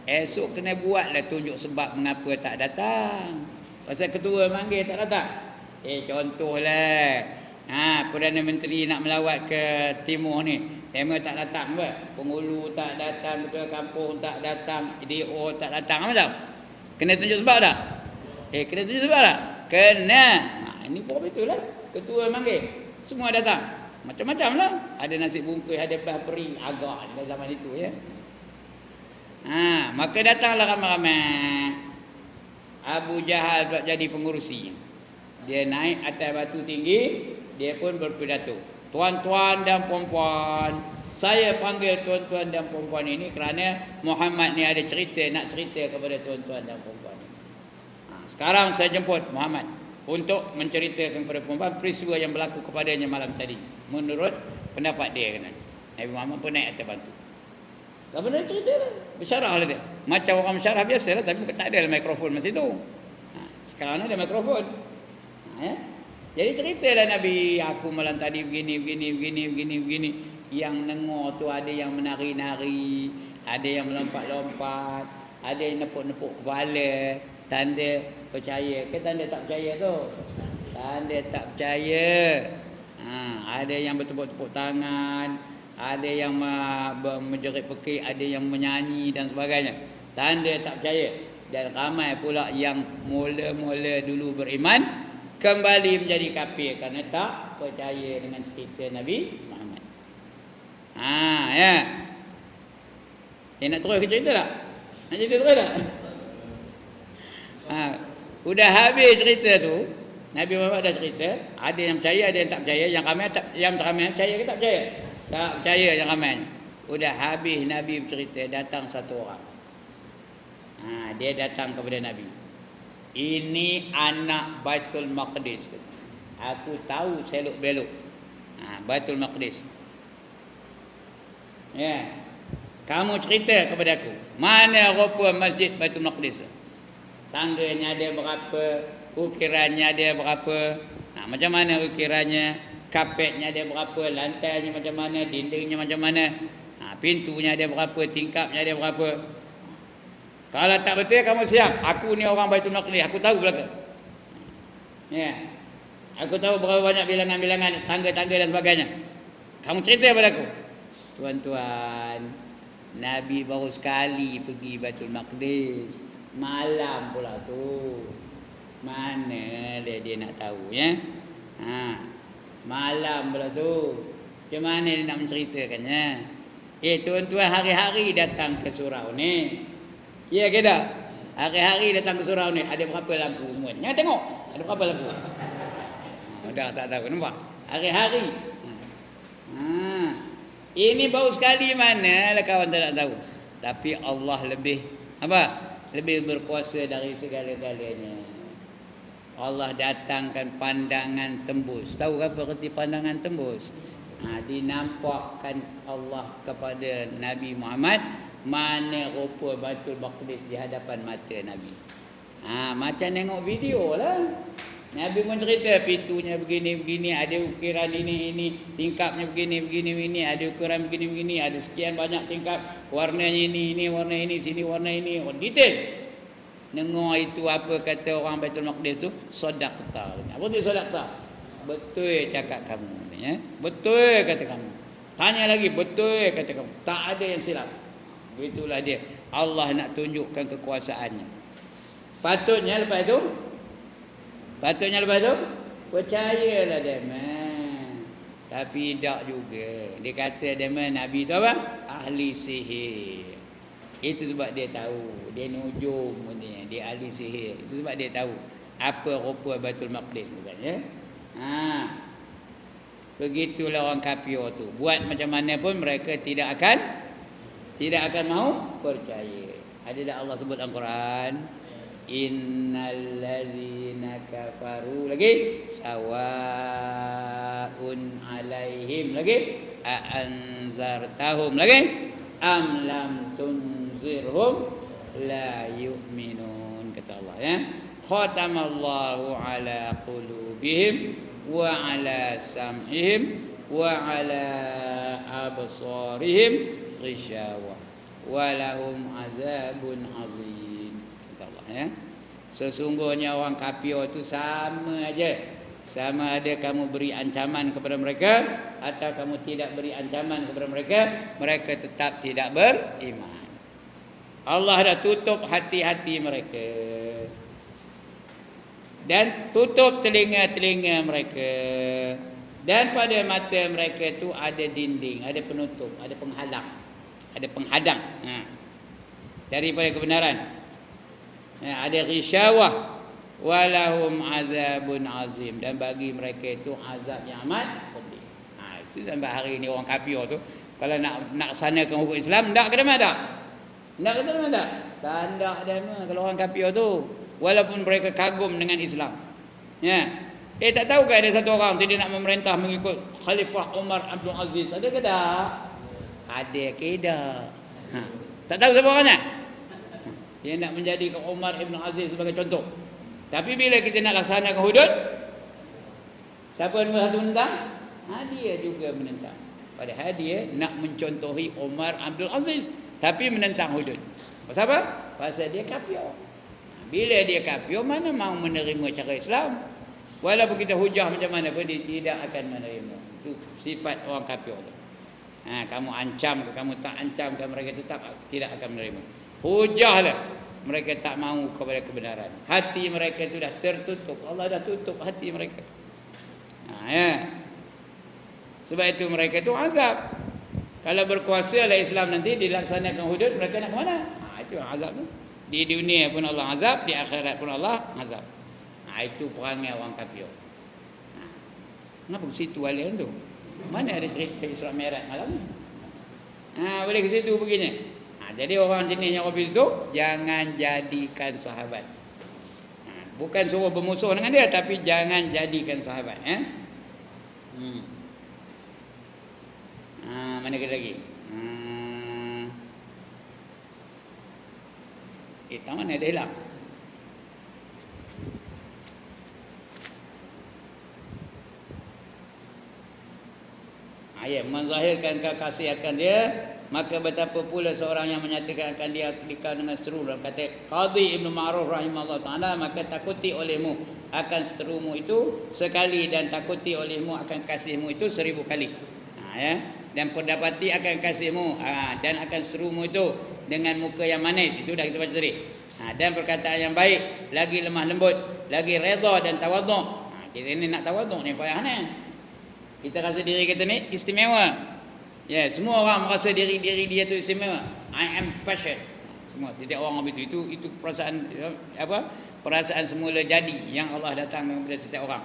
Esok kena buatlah tunjuk sebab mengapa tak datang. Pasal ketua manggil tak datang. Contohlah Perdana Menteri nak melawat ke timur ni, memang tak datang apa? Penghulu tak datang, ketua kampung tak datang, DO tak datang apa dah? Kena tunjuk sebab dah? Kena tunjuk sebab dah? Kena. Ini pun betul lah. Ketua manggil, semua datang. Macam-macam lah. Ada nasi bungkus, ada belah peri agak pada zaman itu ya. Maka datanglah ramai-ramai. Abu Jahal buat jadi pengurusi. Dia naik atas batu tinggi. Dia pun berpidato. Tuan-tuan dan puan-puan, saya panggil tuan-tuan dan puan-puan ini kerana Muhammad ni ada cerita, nak cerita kepada tuan-tuan dan puan-puan ini. Sekarang saya jemput Muhammad untuk menceritakan kepada puan-puan peristiwa yang berlaku kepadanya malam tadi. Menurut pendapat dia kan. Nabi Muhammad pun naik atas batu. Lepas dia cerita lah. Bersyarah lah dia. Macam orang bersyarah biasa lah, tapi tak ada mikrofon masa itu. Sekarang ni ada mikrofon. Jadi ceritalah Nabi, aku malam tadi begini. Yang dengar tu ada yang menari-nari, ada yang melompat-lompat, ada yang nepuk-nepuk kepala, tanda percaya. Ke tanda tak percaya tu? Tanda tak percaya. Ada yang bertepuk-tepuk tangan, ada yang menjerit pekik, ada yang menyanyi dan sebagainya. Tanda tak percaya. Dan ramai pula yang mula-mula dulu beriman kembali menjadi kafir kerana tak percaya dengan cerita Nabi Muhammad. Ya. Nak terus ke cerita tak? Nak cerita terus tak? Udah habis cerita tu, Nabi Muhammad dah cerita, ada yang percaya, ada yang tak percaya, yang ramai percaya ke tak percaya? Tak percaya yang ramai. Udah habis Nabi bercerita, datang satu orang. Dia datang kepada Nabi. Ini anak Baitul Maqdis. Aku tahu selok belok. Baitul Maqdis. Ya. Kamu cerita kepada aku, mana rupa masjid Baitul Maqdis? Tangganya ada berapa? Ukirannya ada berapa? Macam mana ukirannya? Kapetnya ada berapa? Lantainya macam mana? Dindingnya macam mana? Pintunya ada berapa? Tingkapnya ada berapa? Kalau tak betul kamu siap. Aku ni orang Baitul Maqdis, aku tahu belaka. Ya. Aku tahu berapa banyak bilangan-bilangan, tangga-tangga dan sebagainya. Kamu cerita kepada aku. Tuan-tuan, Nabi baru sekali pergi Baitul Maqdis. Malam pula tu. Mana dia nak tahu ya? Malam pula tu. Macam mana dia nak menceritakannya? Tuan-tuan hari-hari datang ke surau ni. Ya ke tak? Hari-hari datang ke surau ni. Ada berapa lampu semua? Jangan tengok. Ada berapa lampu? Dah tak tahu. Nampak? Hari-hari. Ini baru sekali mana lah kawan tak nak tahu. Tapi Allah lebih lebih berkuasa dari segala-galanya. Allah datangkan pandangan tembus. Tahu apa arti pandangan tembus? Dinampakkan Allah kepada Nabi Muhammad mana rupa Baitul Maqdis di hadapan mata Nabi. Macam tengok video lah. Nabi pun cerita pintunya begini-begini, ada ukiran ini, tingkapnya begini-begini, ada ukuran begini-begini, ada sekian banyak tingkap, warnanya ini, warna ini, sini warna ini, detail. Dengar itu apa kata orang Baitul Maqdis tu? Sadaqta. Apa tu sadaqta? Betul cakap kamu. Ya? Betul kata kamu. Tanya lagi, betul kata kamu. Tak ada yang silap. Begitulah dia. Allah nak tunjukkan kekuasaannya. Patutnya lepas tu percayalah dia. Tapi tak juga. Dia kata dia Nabi tu apa? Ahli sihir. Itu sebab dia tahu. Dia nujum ni. Dia ahli sihir. Itu sebab dia tahu apa rupa Baitul Maqdis bukan ya? Begitulah orang kafir tu. Buat macam mana pun mereka tidak akan mau percaya. Ada tak Allah sebut dalam Quran? Innal ladzina kafaru lagi sawaun alaihim lagi anzartahum lagi am lam tunzirhum la yu'minun kata Allah ya. Khatamallahu ala qulubihim wa ala sam'ihim wa ala absarihim ghishawa wa lahum azabun azim. Ya. Sesungguhnya orang kafir itu sama aja. Sama ada kamu beri ancaman kepada mereka atau kamu tidak beri ancaman kepada mereka, mereka tetap tidak beriman. Allah dah tutup hati-hati mereka dan tutup telinga-telinga mereka, dan pada mata mereka itu ada dinding, ada penutup, ada penghadang daripada kebenaran. Ada ghisyawah walahum azabun azim, dan bagi mereka itu azab yang amat pedih. Itu sampai hari ini orang kafir tu kalau nak sanakan hukum Islam ndak ke mana dak? Ndak ke mana dak? Tanda dama kalau orang kafir tu walaupun mereka kagum dengan Islam. Ya. Tak tahu ke ada satu orang tu dia nak memerintah mengikut Khalifah Umar Abdul Aziz? Ada ke tak? Ada ke tak? Tak tahu siapa orangnya? Dia nak menjadikan Umar Ibn Aziz sebagai contoh. Tapi bila kita nak laksanakan hudud, siapa nombor satu menentang? Dia juga menentang. Padahal dia nak mencontohi Umar Abdul Aziz, tapi menentang hudud. Pasal apa? Pasal dia kafir. Bila dia kafir, mana mau menerima cara Islam? Walaupun kita hujah macam mana pun, dia tidak akan menerima. Itu sifat orang kafir tu. Kamu ancam ke, kamu tak ancam ke, mereka tetap tidak akan menerima. Hujahlah, mereka tak mahu kepada kebenaran. Hati mereka itu dah tertutup. Allah dah tutup hati mereka. Ya. Sebab itu mereka itu azab. Kalau berkuasa lah Islam nanti dilaksanakan hudud, mereka nak ke mana? Itu azab tu. Di dunia pun Allah azab, di akhirat pun Allah azab. Itu perangai orang kafir. Kenapa ke situ alian tu? Mana ada cerita Isra Mi'raj malam ni? Boleh ke situ begini. Jadi orang jenis yang kafir itu jangan jadikan sahabat. Bukan suruh bermusuh dengan dia, tapi jangan jadikan sahabat. Mana kita lagi? Tangan ada hilang. Ayat menzahirkan kekasih akan dia, maka betapa pula seorang yang menyatakan akan dia dikau dengan seru. Dalam kata Qadhi Ibn Ma'ruf rahimahullah ta'ala, maka takuti olehmu akan seterumu itu sekali, dan takuti olehmu akan kasihmu itu 1000 kali. Dan perdapati akan kasihmu dan akan seterumu itu dengan muka yang manis. Itu dah kita baca tadi. Dan perkataan yang baik, lagi lemah lembut, lagi redha dan tawaduk. Kita ni nak tawaduk ni payah ni. Kita rasa diri kita ni istimewa. Ya, semua orang merasa diri dia tu istimewa. I am special. Semua tiap orang begitu. Itu perasaan perasaan semula jadi yang Allah datang kepada setiap orang.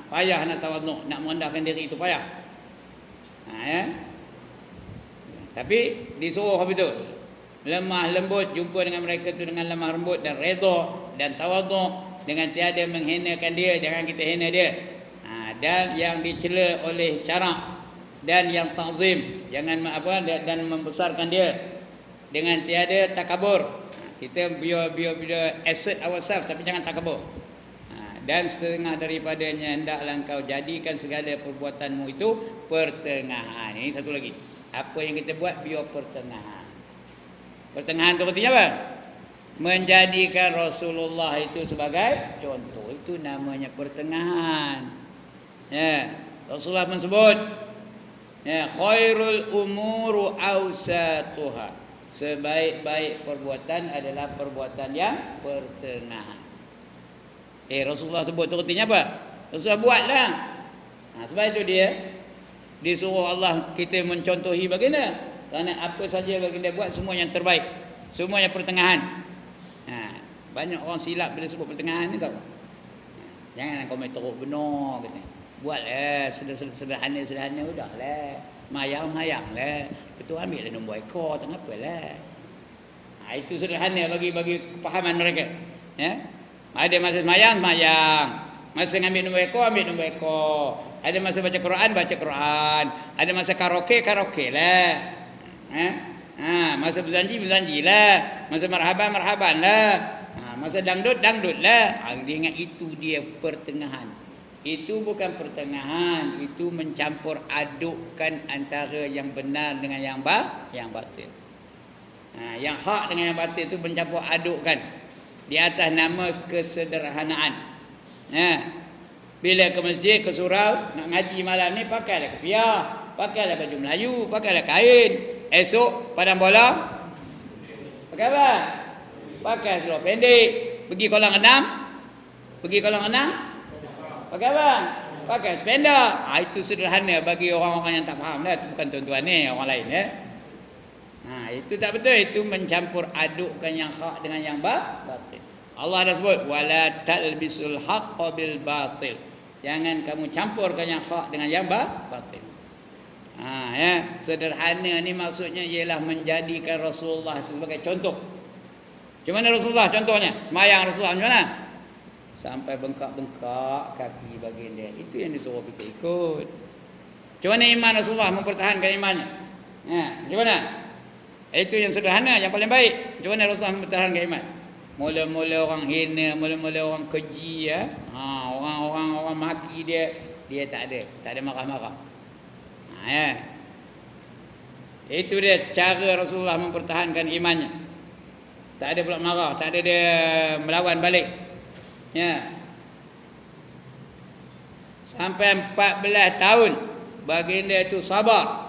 Payah nak tawaduk, nak merendahkan diri itu payah. Tapi disuruh betul. Lemah lembut, jumpa dengan mereka tu dengan lemah lembut dan redha dan tawaduk, dengan tiada menghinakan dia, jangan kita hina dia. Dan yang dicela oleh syarak, dan yang ta'zim, jangan dan membesarkan dia, dengan tiada takabur. Kita biar assert ourselves, tapi jangan takabur. Dan setengah daripadanya, hendaklah engkau jadikan segala perbuatanmu itu pertengahan. Ini satu lagi. Apa yang kita buat biar pertengahan. Pertengahan itu artinya apa? Menjadikan Rasulullah itu sebagai contoh. Itu namanya pertengahan. Ya, Rasulullah pun sebut, khairul umuru awsatuha. Sebaik-baik perbuatan adalah perbuatan yang pertengahan. Rasulullah sebut tu artinya apa? Rasulullah buatlah. Sebab itu dia disuruh Allah kita mencontohi baginda. Kerana apa saja baginda buat semua yang terbaik, semuanya pertengahan. Banyak orang silap bila sebut pertengahan ni tau. Jangan kau main teruk benar kata. Buatlah sederhana udahlah. Mayang-mayanglah. Betul ambillah nombor ekor, tak apalah. Itu sederhana bagi kepahaman mereka. Ya. Ada masa semayang, masa ngambil nombor ekor, ambil nombor ekor. Ada masa baca Quran. Ada masa karaoke lah. Masa berjanji lah. Masa marhaban lah. Masa dangdut lah. Dia ingat itu dia pertengahan. Itu bukan pertengahan, itu mencampur adukkan antara yang benar dengan yang batil. Yang hak dengan yang batil itu mencampur adukkan di atas nama kesederhanaan. Bila ke masjid, ke surau, nak ngaji malam ni pakailah kepiah, pakailah baju Melayu, pakailah kain. Esok padang bola pakai apa? Pakai seluar pendek. Pergi kolam renang pakai apa? Pakai sepeda. Itu sederhana bagi orang-orang yang tak faham lah. Itu bukan tuan-tuan ni, orang lain ya. Itu tak betul. Itu mencampur adukkan yang hak dengan yang batil. Allah dah sebut wala talbisul haqqa bil batil. Jangan kamu campurkan yang hak dengan yang batil. Sederhana ni maksudnya ialah menjadikan Rasulullah sebagai contoh. Macam mana Rasulullah contohnya? Semayang Rasulullah macam mana? Sampai bengkak-bengkak kaki baginda. Itu yang disuruh kita ikut. Macam mana iman Rasulullah mempertahankan imannya? Macam mana? Itu yang sederhana, yang paling baik. Macam mana Rasulullah mempertahankan iman? Mula-mula orang hina, mula-mula orang keji ya. Orang maki dia tak ada marah-marah. Itu dia cara Rasulullah mempertahankan imannya. Tak ada pula marah, tak ada dia melawan balik. Sampai 14 tahun baginda itu sabar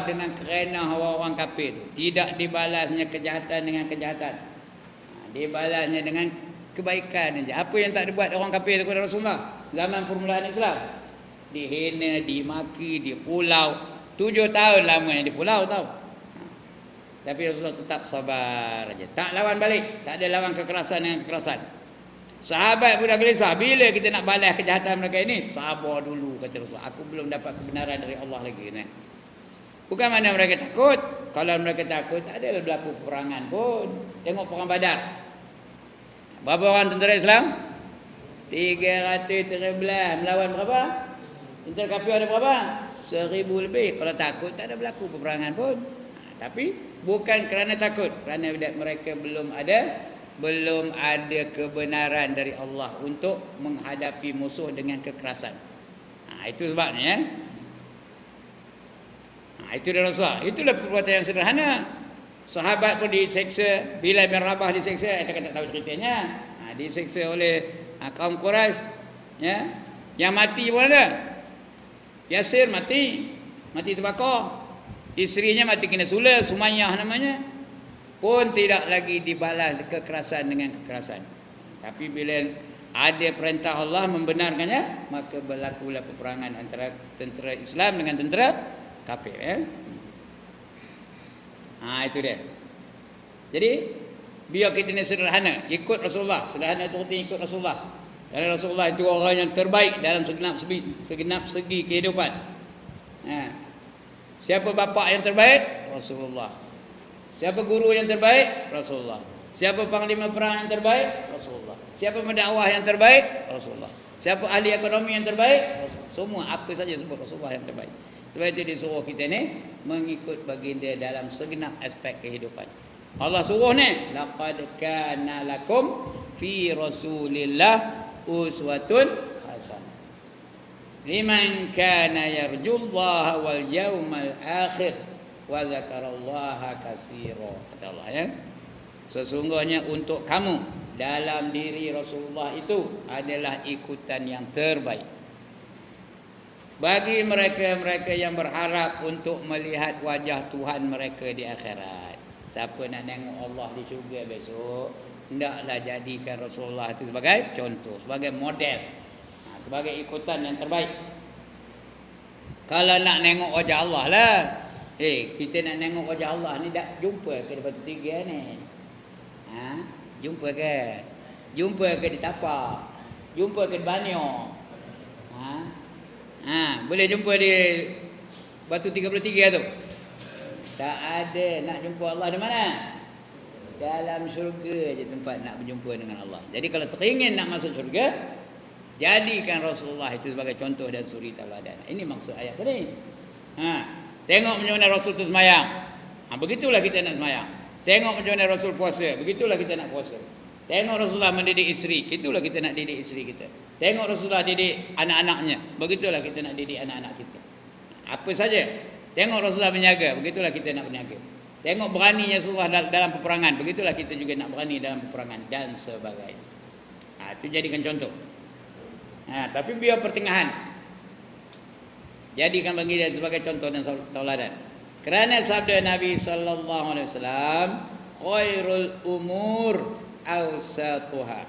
dengan kerenah orang-orang kafir itu. Tidak dibalasnya kejahatan dengan kejahatan, dibalasnya dengan kebaikan saja. Apa yang tak dibuat orang kafir kepada Rasulullah zaman permulaan Islam? Dihina, dimaki, dipulau. 7 tahun lamanya dipulau tahu. Tapi Rasulullah tetap sabar saja, tak lawan balik, tak ada lawan kekerasan dengan kekerasan. Sahabat pun dah gelisah, bila kita nak balas kejahatan mereka ini? Sabar dulu kata Rasulullah, aku belum dapat kebenaran dari Allah lagi ni. Bukan mana mereka takut. Kalau mereka takut, tak ada berlaku peperangan pun. Tengok perang Badar. Berapa orang tentera Islam? 313. Melawan berapa? Tentera kafir ada berapa? 1000 lebih. Kalau takut tak ada berlaku peperangan pun. Tapi bukan kerana takut, kerana mereka belum ada kebenaran dari Allah untuk menghadapi musuh dengan kekerasan. Itu sebabnya ya. Itu dia Rasulullah. Itulah perbuatan yang sederhana. Sahabat pun diseksa, Bilal bin Rabah diseksa, kita tak tahu ceritanya. Diseksa oleh kaum Quraisy, ya. Yang mati pun ada. Yasir mati terbakar. Isterinya mati kena sula, Sumayyah namanya. Pun tidak lagi dibalas kekerasan dengan kekerasan. Tapi bila ada perintah Allah membenarkannya, maka berlakulah peperangan antara tentera Islam dengan tentera kafir, ya. Itu dia. Jadi biar kita ni sederhana, ikut Rasulullah. Sederhana itu artinya ikut Rasulullah. Kerana Rasulullah itu orang yang terbaik dalam segenap segi kehidupan. Siapa bapa yang terbaik? Rasulullah. Siapa guru yang terbaik? Rasulullah. Siapa panglima perang yang terbaik? Rasulullah. Siapa pendakwah yang terbaik? Rasulullah. Siapa ahli ekonomi yang terbaik? Rasulullah. Semua apa saja sebut Rasulullah yang terbaik. Sebab itu disuruh kita ni mengikut baginda dalam segenap aspek kehidupan. Allah suruh ni, laqad kana lakum fi Rasulillah uswatun hasanah liman kana yarjullaha wal yawmal akhir wa dzakarallaha katsira. Kata Allah, ya. Sesungguhnya untuk kamu dalam diri Rasulullah itu adalah ikutan yang terbaik. Bagi mereka-mereka yang berharap untuk melihat wajah Tuhan mereka di akhirat. Siapa nak tengok Allah di syurga besok, hendaklah jadikan Rasulullah itu sebagai contoh, sebagai model, sebagai ikutan yang terbaik. Kalau nak tengok wajah Allah lah, kita nak tengok wajah Allah ni dah jumpa ke di Batu Tiga ni? Jumpa ke? Jumpa ke di Tapak? Jumpa ke di Banyo? Boleh jumpa di Batu 33 tu? Tak ada. Nak jumpa Allah di mana? Dalam syurga je tempat nak berjumpa dengan Allah. Jadi kalau teringin nak masuk syurga, jadikan Rasulullah itu sebagai contoh dan suri tauladan. Ini maksud ayat tadi. Tengok macam mana Rasul tu semayang. Begitulah kita nak semayang. Tengok macam mana Rasul puasa. Begitulah kita nak puasa. Tengok Rasulullah mendidik isteri, itulah kita nak didik isteri kita. Tengok Rasulullah didik anak-anaknya, begitulah kita nak didik anak-anak kita. Apa saja. Tengok Rasulullah berniaga, begitulah kita nak berniaga. Tengok beraninya Rasulullah dalam peperangan, begitulah kita juga nak berani dalam peperangan dan sebagainya. Itu jadikan contoh. Tapi biar pertengahan. Jadikan bagi dia sebagai contoh dan tauladan. Kerana sabda Nabi sallallahu alaihi wasallam, khairul umur awsatuha.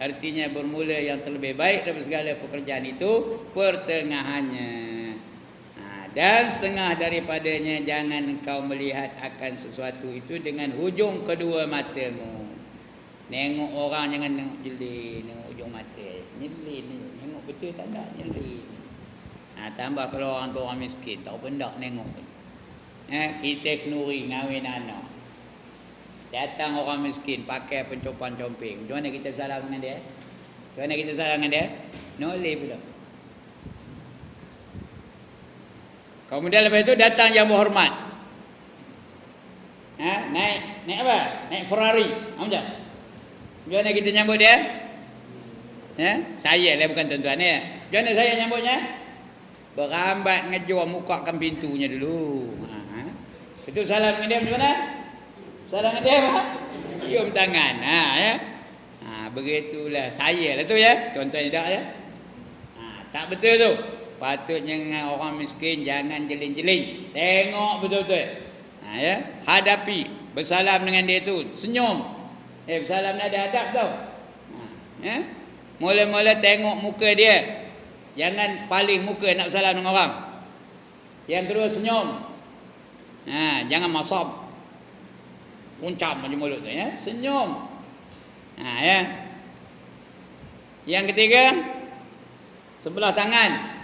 Artinya bermula yang terlebih baik daripada segala pekerjaan itu pertengahannya. Dan setengah daripadanya jangan engkau melihat akan sesuatu itu dengan hujung kedua matamu. Nengok orang jangan tengok jeli, tengok hujung mata. Nyelin, tengok betul tak ada nyelin. Tambah kalau orang tu orang miskin, tak benda nengok. Kita kenuri ngawin anak. Datang orang miskin pakai pencopan-comping. Macam mana kita salah dengan dia? Macam mana kita salah dengan dia? Noleh pula. Kemudian lepas itu datang yang berhormat. Naik apa? Naik Ferrari. Macam mana kita nyambut dia? Saya lah bukan tuan-tuan ya. Macam mana saya nyambutnya? Berambat ngejual mukakan pintunya dulu. Itu salah dengan dia macam mana? Salah dengan dia apa? Cium tangan. Begitulah saya lah tu ya. Tuan-tuan tidak ya. Tak betul tu. Patutnya dengan orang miskin jangan jeling-jeling. Tengok betul-betul. Ya, hadapi, bersalam dengan dia tu, senyum. Bersalam ni ada adab tau. Ya. Mula-mula tengok muka dia. Jangan paling muka nak bersalam dengan orang. Yang kedua senyum. Jangan masam. Kuncam macam mulut tu ya. Senyum. Ya. Yang ketiga sebelah tangan.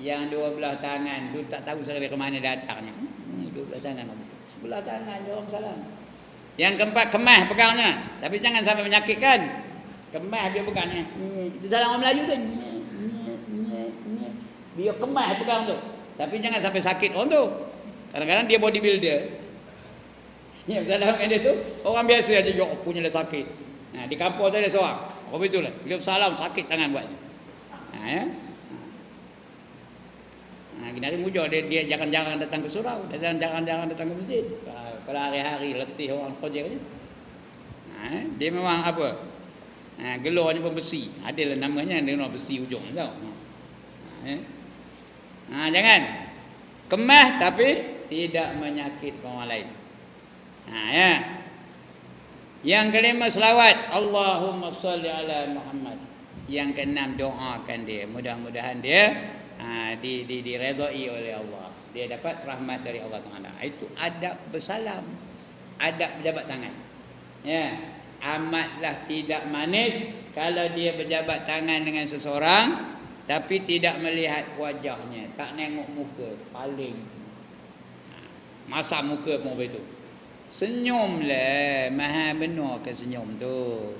Yang dua belah tangan tu tak tahu sampai ke mana datangnya. Dua belah tangan. Sebelah tangan je orang salam. Yang keempat kemas pegangnya. Tapi jangan sampai menyakitkan. Kemas dia pegang ni. Itu salah orang Melayu tu. Dia kemas pegang tu. Tapi jangan sampai sakit orang tu. Kadang-kadang dia bodybuilder. Ya, salah dengan dia tu orang biasa aja yo punya lah sakit. Nah, di kampung tu ada seorang. Oh betul lah. Dia salam sakit tangan buat. Nah, ya. Nah, gini hari mujur dia jarang-jarang datang ke surau, dan jarang-jarang datang ke masjid. Kalau hari-hari letih orang kerja ni. Nah, dia memang apa? Nah, gelornya pun besi. Adalah namanya dia nama besi ujung tau. Nah, jangan kemas tapi tidak menyakitkan orang lain. Nah, ya. Yang kelima selawat, Allahumma salli ala Muhammad. Yang keenam doakan dia, mudah-mudahan dia diredai oleh Allah. Dia dapat rahmat dari Allah Taala. Itu adab bersalam, adab berjabat tangan. Ya, amatlah tidak manis kalau dia berjabat tangan dengan seseorang tapi tidak melihat wajahnya, tak nengok muka, paling masak muka pun begitu. Senyumlah, maha benar ke senyum tu.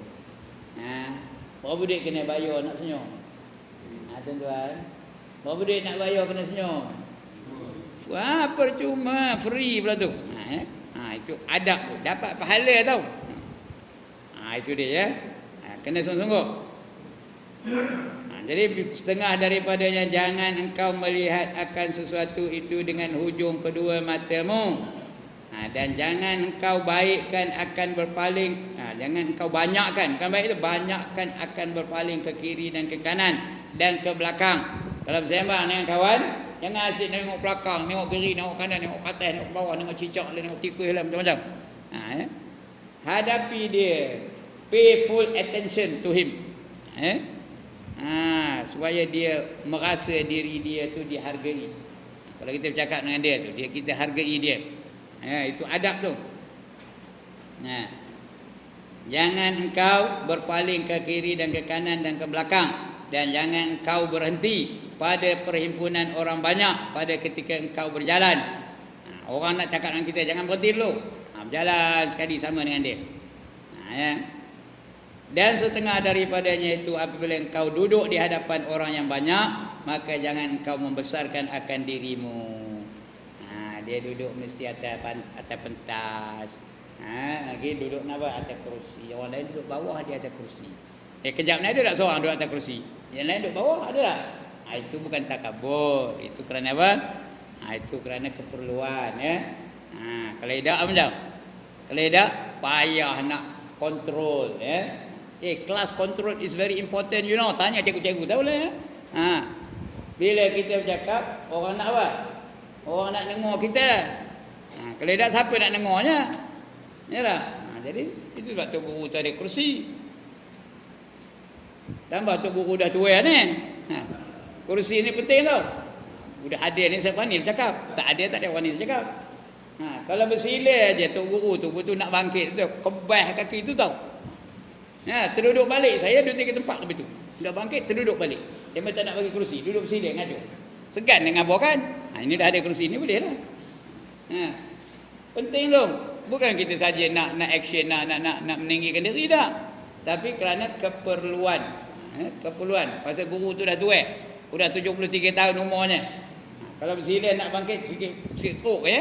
Berapa duit kena bayar nak senyum? Tuan-tuan, berapa duit nak bayar kena senyum? Percuma, free pula tu. Itu adab tu, dapat pahala tau. Itu dia ya. Kena sungguh-sungguh. Jadi setengah daripadanya, jangan engkau melihat akan sesuatu itu dengan hujung kedua matamu. Dan jangan engkau baikkan akan berpaling. Jangan engkau banyakkan. Bukan baik itu, banyakkan akan berpaling ke kiri dan ke kanan dan ke belakang. Kalau bersembang dengan kawan, jangan asyik tengok belakang, tengok kiri, tengok kanan, tengok atas, tengok bawah, tengok cicak, tengok tikus lah, macam-macam. Ya. Hadapi dia, pay full attention to him. Supaya dia merasa diri dia tu dihargai. Kalau kita bercakap dengan dia tu, kita hargai dia. Itu adab tu. Jangan engkau berpaling ke kiri dan ke kanan dan ke belakang, dan jangan engkau berhenti pada perhimpunan orang banyak pada ketika engkau berjalan. Orang nak cakap dengan kita, jangan berhenti dulu. Berjalan sekali sama dengan dia. Dan setengah daripadanya itu, apabila engkau duduk di hadapan orang yang banyak, maka jangan engkau membesarkan akan dirimu. Dia duduk mesti atas pentas. Lagi duduk apa? Atas kerusi. Orang lain duduk bawah, dia atas kerusi. Kejap ni ada tak seorang duduk atas kerusi? Yang lain duduk bawah, ada tak? Itu bukan takabur. Itu kerana apa? Itu kerana keperluan. Kalau tidak apa macam? Kalau tidak, payah nak kontrol. Class control is very important, you know. Tanya cikgu-cikgu, tahu lah. Bila kita bercakap, orang nak apa? Orang nak dengar kita. Kalau tidak, siapa nak dengarnya? Ya tak? Jadi itu sebab Tok Guru tu ada kursi. Tambah Tok Guru dah tua ni. Kursi ni penting tau. Udah hadir ni siapa ni bercakap. Tak ada, tak ada orang ni bercakap. Kalau bersila aja Tok Guru tu betul nak bangkit tu, kebah kaki tu tau. Terduduk balik. Saya duduk ke tempat begitu. Dah bangkit, terduduk balik. Dia tak nak bagi kursi, duduk bersila ngadu. Segan dengan ngabur kan? Ini dah ada kerusi ni, boleh lah. Penting tu. Bukan kita saja nak action, nak meninggikan diri tak. Tapi kerana keperluan. Keperluan. Pasal guru tu dah tua. Sudah 73 tahun umurnya. Kalau bersila nak bangkit sikit teruk ya.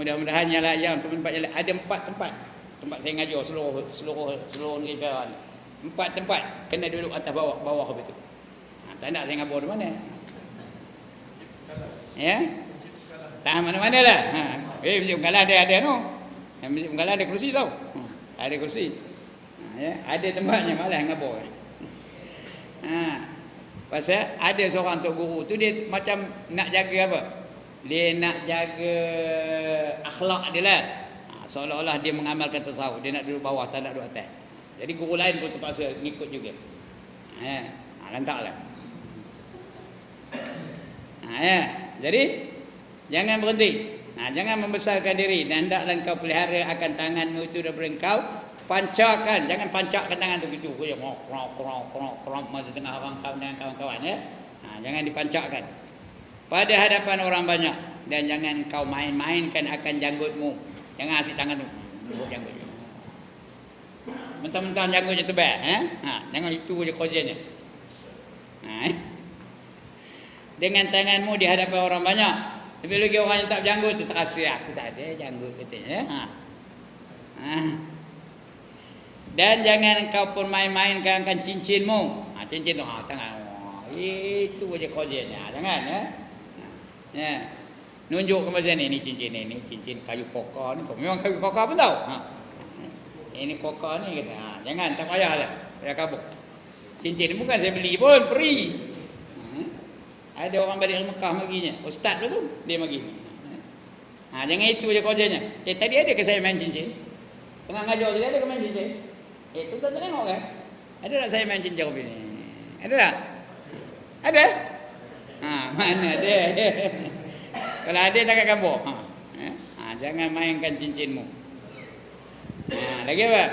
Mudah-mudahan yang tempat jalan. Ada 4 tempat. Tempat saya ngajar seluruh negeri Perak ni. 4 tempat kena duduk atas bawah begitu. Tak nak saya ngabur di mana. Ya? Tak mana-mana lah. Masjid Bengkalan ada tu. Masjid Bengkalan ada kerusi tau. Ada kerusi. Ada tempatnya, malah ngabur. Pasal ada seorang Tok Guru tu, dia macam nak jaga apa? Dia nak jaga akhlak dia lah. Seolah-olah dia mengamalkan tasawuf. Dia nak duduk bawah, tak nak duduk atas. Jadi guru lain pun terpaksa ngikut juga. Lantaklah. Jadi jangan berhenti. Jangan membesarkan diri, dan hendaklah engkau pelihara akan tanganmu itu daripada engkau. Pancakan, jangan pancakkan tangan tu gitu. Krok masa tengah orang kawan dengan kawan-kawan ya. Jangan dipancakkan pada hadapan orang banyak, dan jangan engkau main-mainkan akan janggutmu. Jangan asyik tangan tu. Buat janggut. Mentang-mentang janggutnya tebal, jangan itu je kerjanya. Dengan tanganmu di hadapan orang banyak. Tapi lagi orang yang tak berjanggut tu terasa aku tak ada janggut katanya. Dan jangan engkau pun main-mainkan cincinmu. Cincin tu tangan. Itu je kerjanya. Jangan ya. Nunjuk ke macam ni cincin ni cincin kayu kokor ni. Memang kayu kokor pun tahu. Ini kokor ni kata. Jangan tak payahlah. Payah kabur. Cincin ni bukan saya beli pun free. Ada orang balik dari Mekah maginya. Ustaz tu dia magi. Jangan itu je kerjanya. Tadi ada ke saya main cincin? Tengah ngajar tadi ada ke main cincin? Itu tak tengok kan? Ada tak saya main cincin kopi ni? Ada tak? Ada? Mana ada? Kalau ada takkan kabur. Jangan mainkan cincinmu. Lagi apa?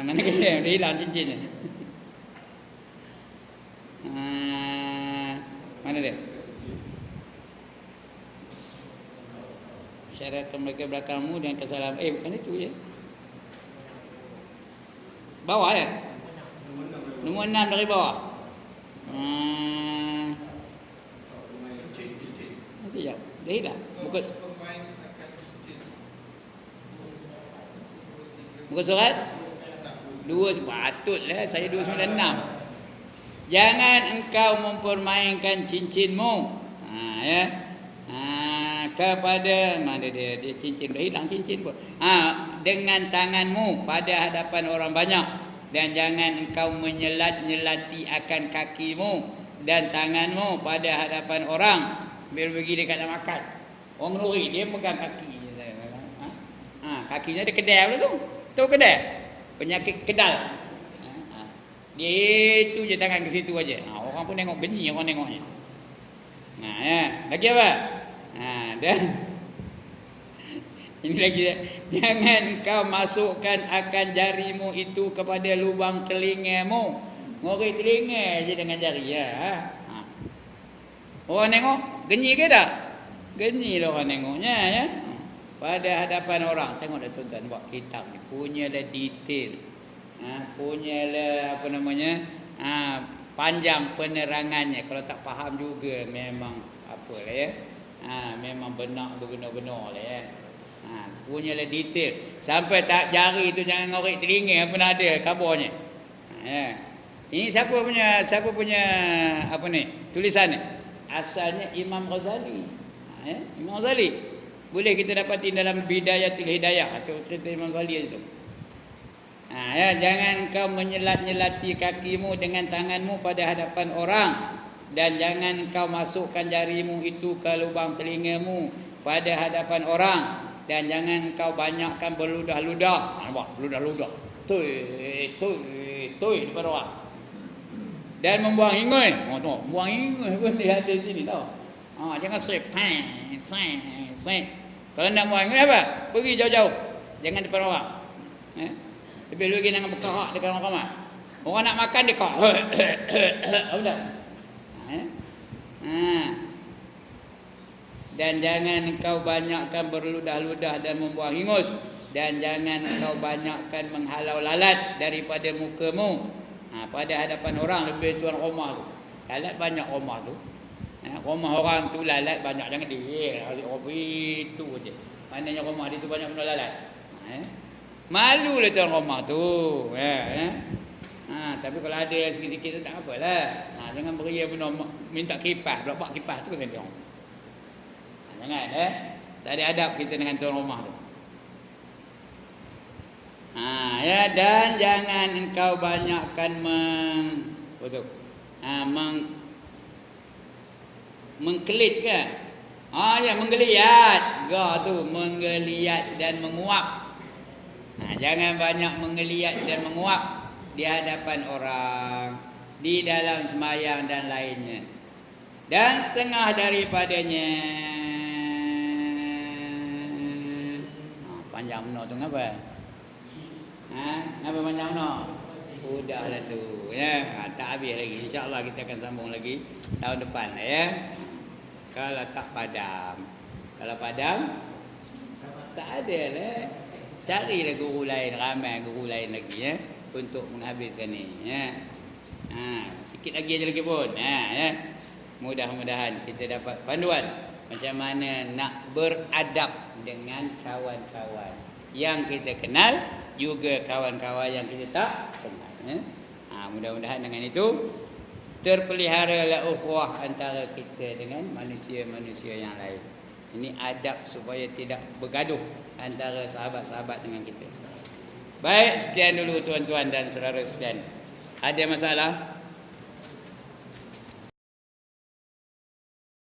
Mana dia? Dia hilang cincinnya. Mana dia? Syarat mereka belakangmu dan kesalahan. Bukan itu je. Bawah ya? Nombor 6 dari bawah. Nanti ya. Dah hilang. Muka surat 2 patutlah saya 296. Jangan engkau mempermainkan cincinmu kepada mana dia cincin dah hilang cincin pun. Dengan tanganmu pada hadapan orang banyak, dan jangan engkau menyelat-nyelati akan kakimu dan tanganmu pada hadapan orang. Bila pergi dekat nak makan, orang nuri dia pegang kaki. Kakinya ada kedai apa tu? Tahu kedai? Penyakit kedal. Dia itu je tangan ke situ aja. Orang pun tengok benyi orang tengoknya. Lagi apa? Dan ini lagi, jangan kau masukkan akan jarimu itu kepada lubang telingamu. Ngorek telinga je dengan jari Orang tengok genyi ke tak? Genyi lah orang tengoknya ya. Pada hadapan orang. Tengok dah tuan-tuan buat kitab ni, punyalah detail. Punyalah apa namanya? Panjang penerangannya. Kalau tak faham juga memang apalah ya. Memang benar benar-benar lah ya. Punyalah detail. Sampai tak jari tu jangan ngorek telinga pun ada kabarnya. Ini siapa punya apa ni? Tulisan ni. Asalnya Imam Ghazali. Imam Ghazali. Boleh kita dapati dalam Bidayatul Hidayah atau cerita Imam Ghazali itu. Jangan kau menyelat-nyelati kakimu dengan tanganmu pada hadapan orang, dan jangan kau masukkan jarimu itu ke lubang telingamu pada hadapan orang, dan jangan kau banyakkan berludah-ludah. Nampak? Ludah-ludah. Tui depan orang. Dan membuang hingus. Tengok, buang hingus pun dia ada sini tau. Jangan sek. Kalau nak buang hingus apa? Pergi jauh-jauh. Jangan depan orang. Lebih lagi jangan berkahak dekat orang ramai. Orang nak makan dia kah. Apa dah? Dan jangan kau banyakkan berludah-ludah dan membuang hingus, dan jangan kau banyakkan menghalau lalat daripada mukamu pada hadapan orang. Lebih tuan rumah tu lalat banyak, rumah tu rumah orang tu lalat banyak. Jangan dia itu je. Maknanya rumah dia tu banyak benda lalat. Malulah tuan rumah tu. Tapi kalau ada sikit-sikit tu tak apalah. Jangan beria benda minta kipas, belak kipas tu kan dia. Jangan tak ada adab kita dengan tuan rumah tu. Dan jangan engkau banyakkan mengkelit ke? Menggeliat. Tu menggeliat dan menguap. Jangan banyak menggeliat dan menguap di hadapan orang, di dalam sembahyang dan lainnya. Dan setengah daripadanya panjang benar tu ngapa? Ngapa panjang benar? Udahlah tu ya. Tak habis lagi. InsyaAllah kita akan sambung lagi tahun depan ya. Kalau tak padam. Kalau padam tak ada lah. Carilah guru lain, ramai guru lain lagi ya, untuk menghabiskan ni ya. Sikit lagi aja lagi pun. Ya. Mudah-mudahan kita dapat panduan macam mana nak beradab dengan kawan-kawan yang kita kenal, juga kawan-kawan yang kita tak kenal ya. Mudah-mudahan dengan itu terpeliharalah ukhuwah antara kita dengan manusia-manusia yang lain. Ini adab supaya tidak bergaduh antara sahabat-sahabat dengan kita. Baik, sekian dulu tuan-tuan dan saudara sekalian. Ada masalah?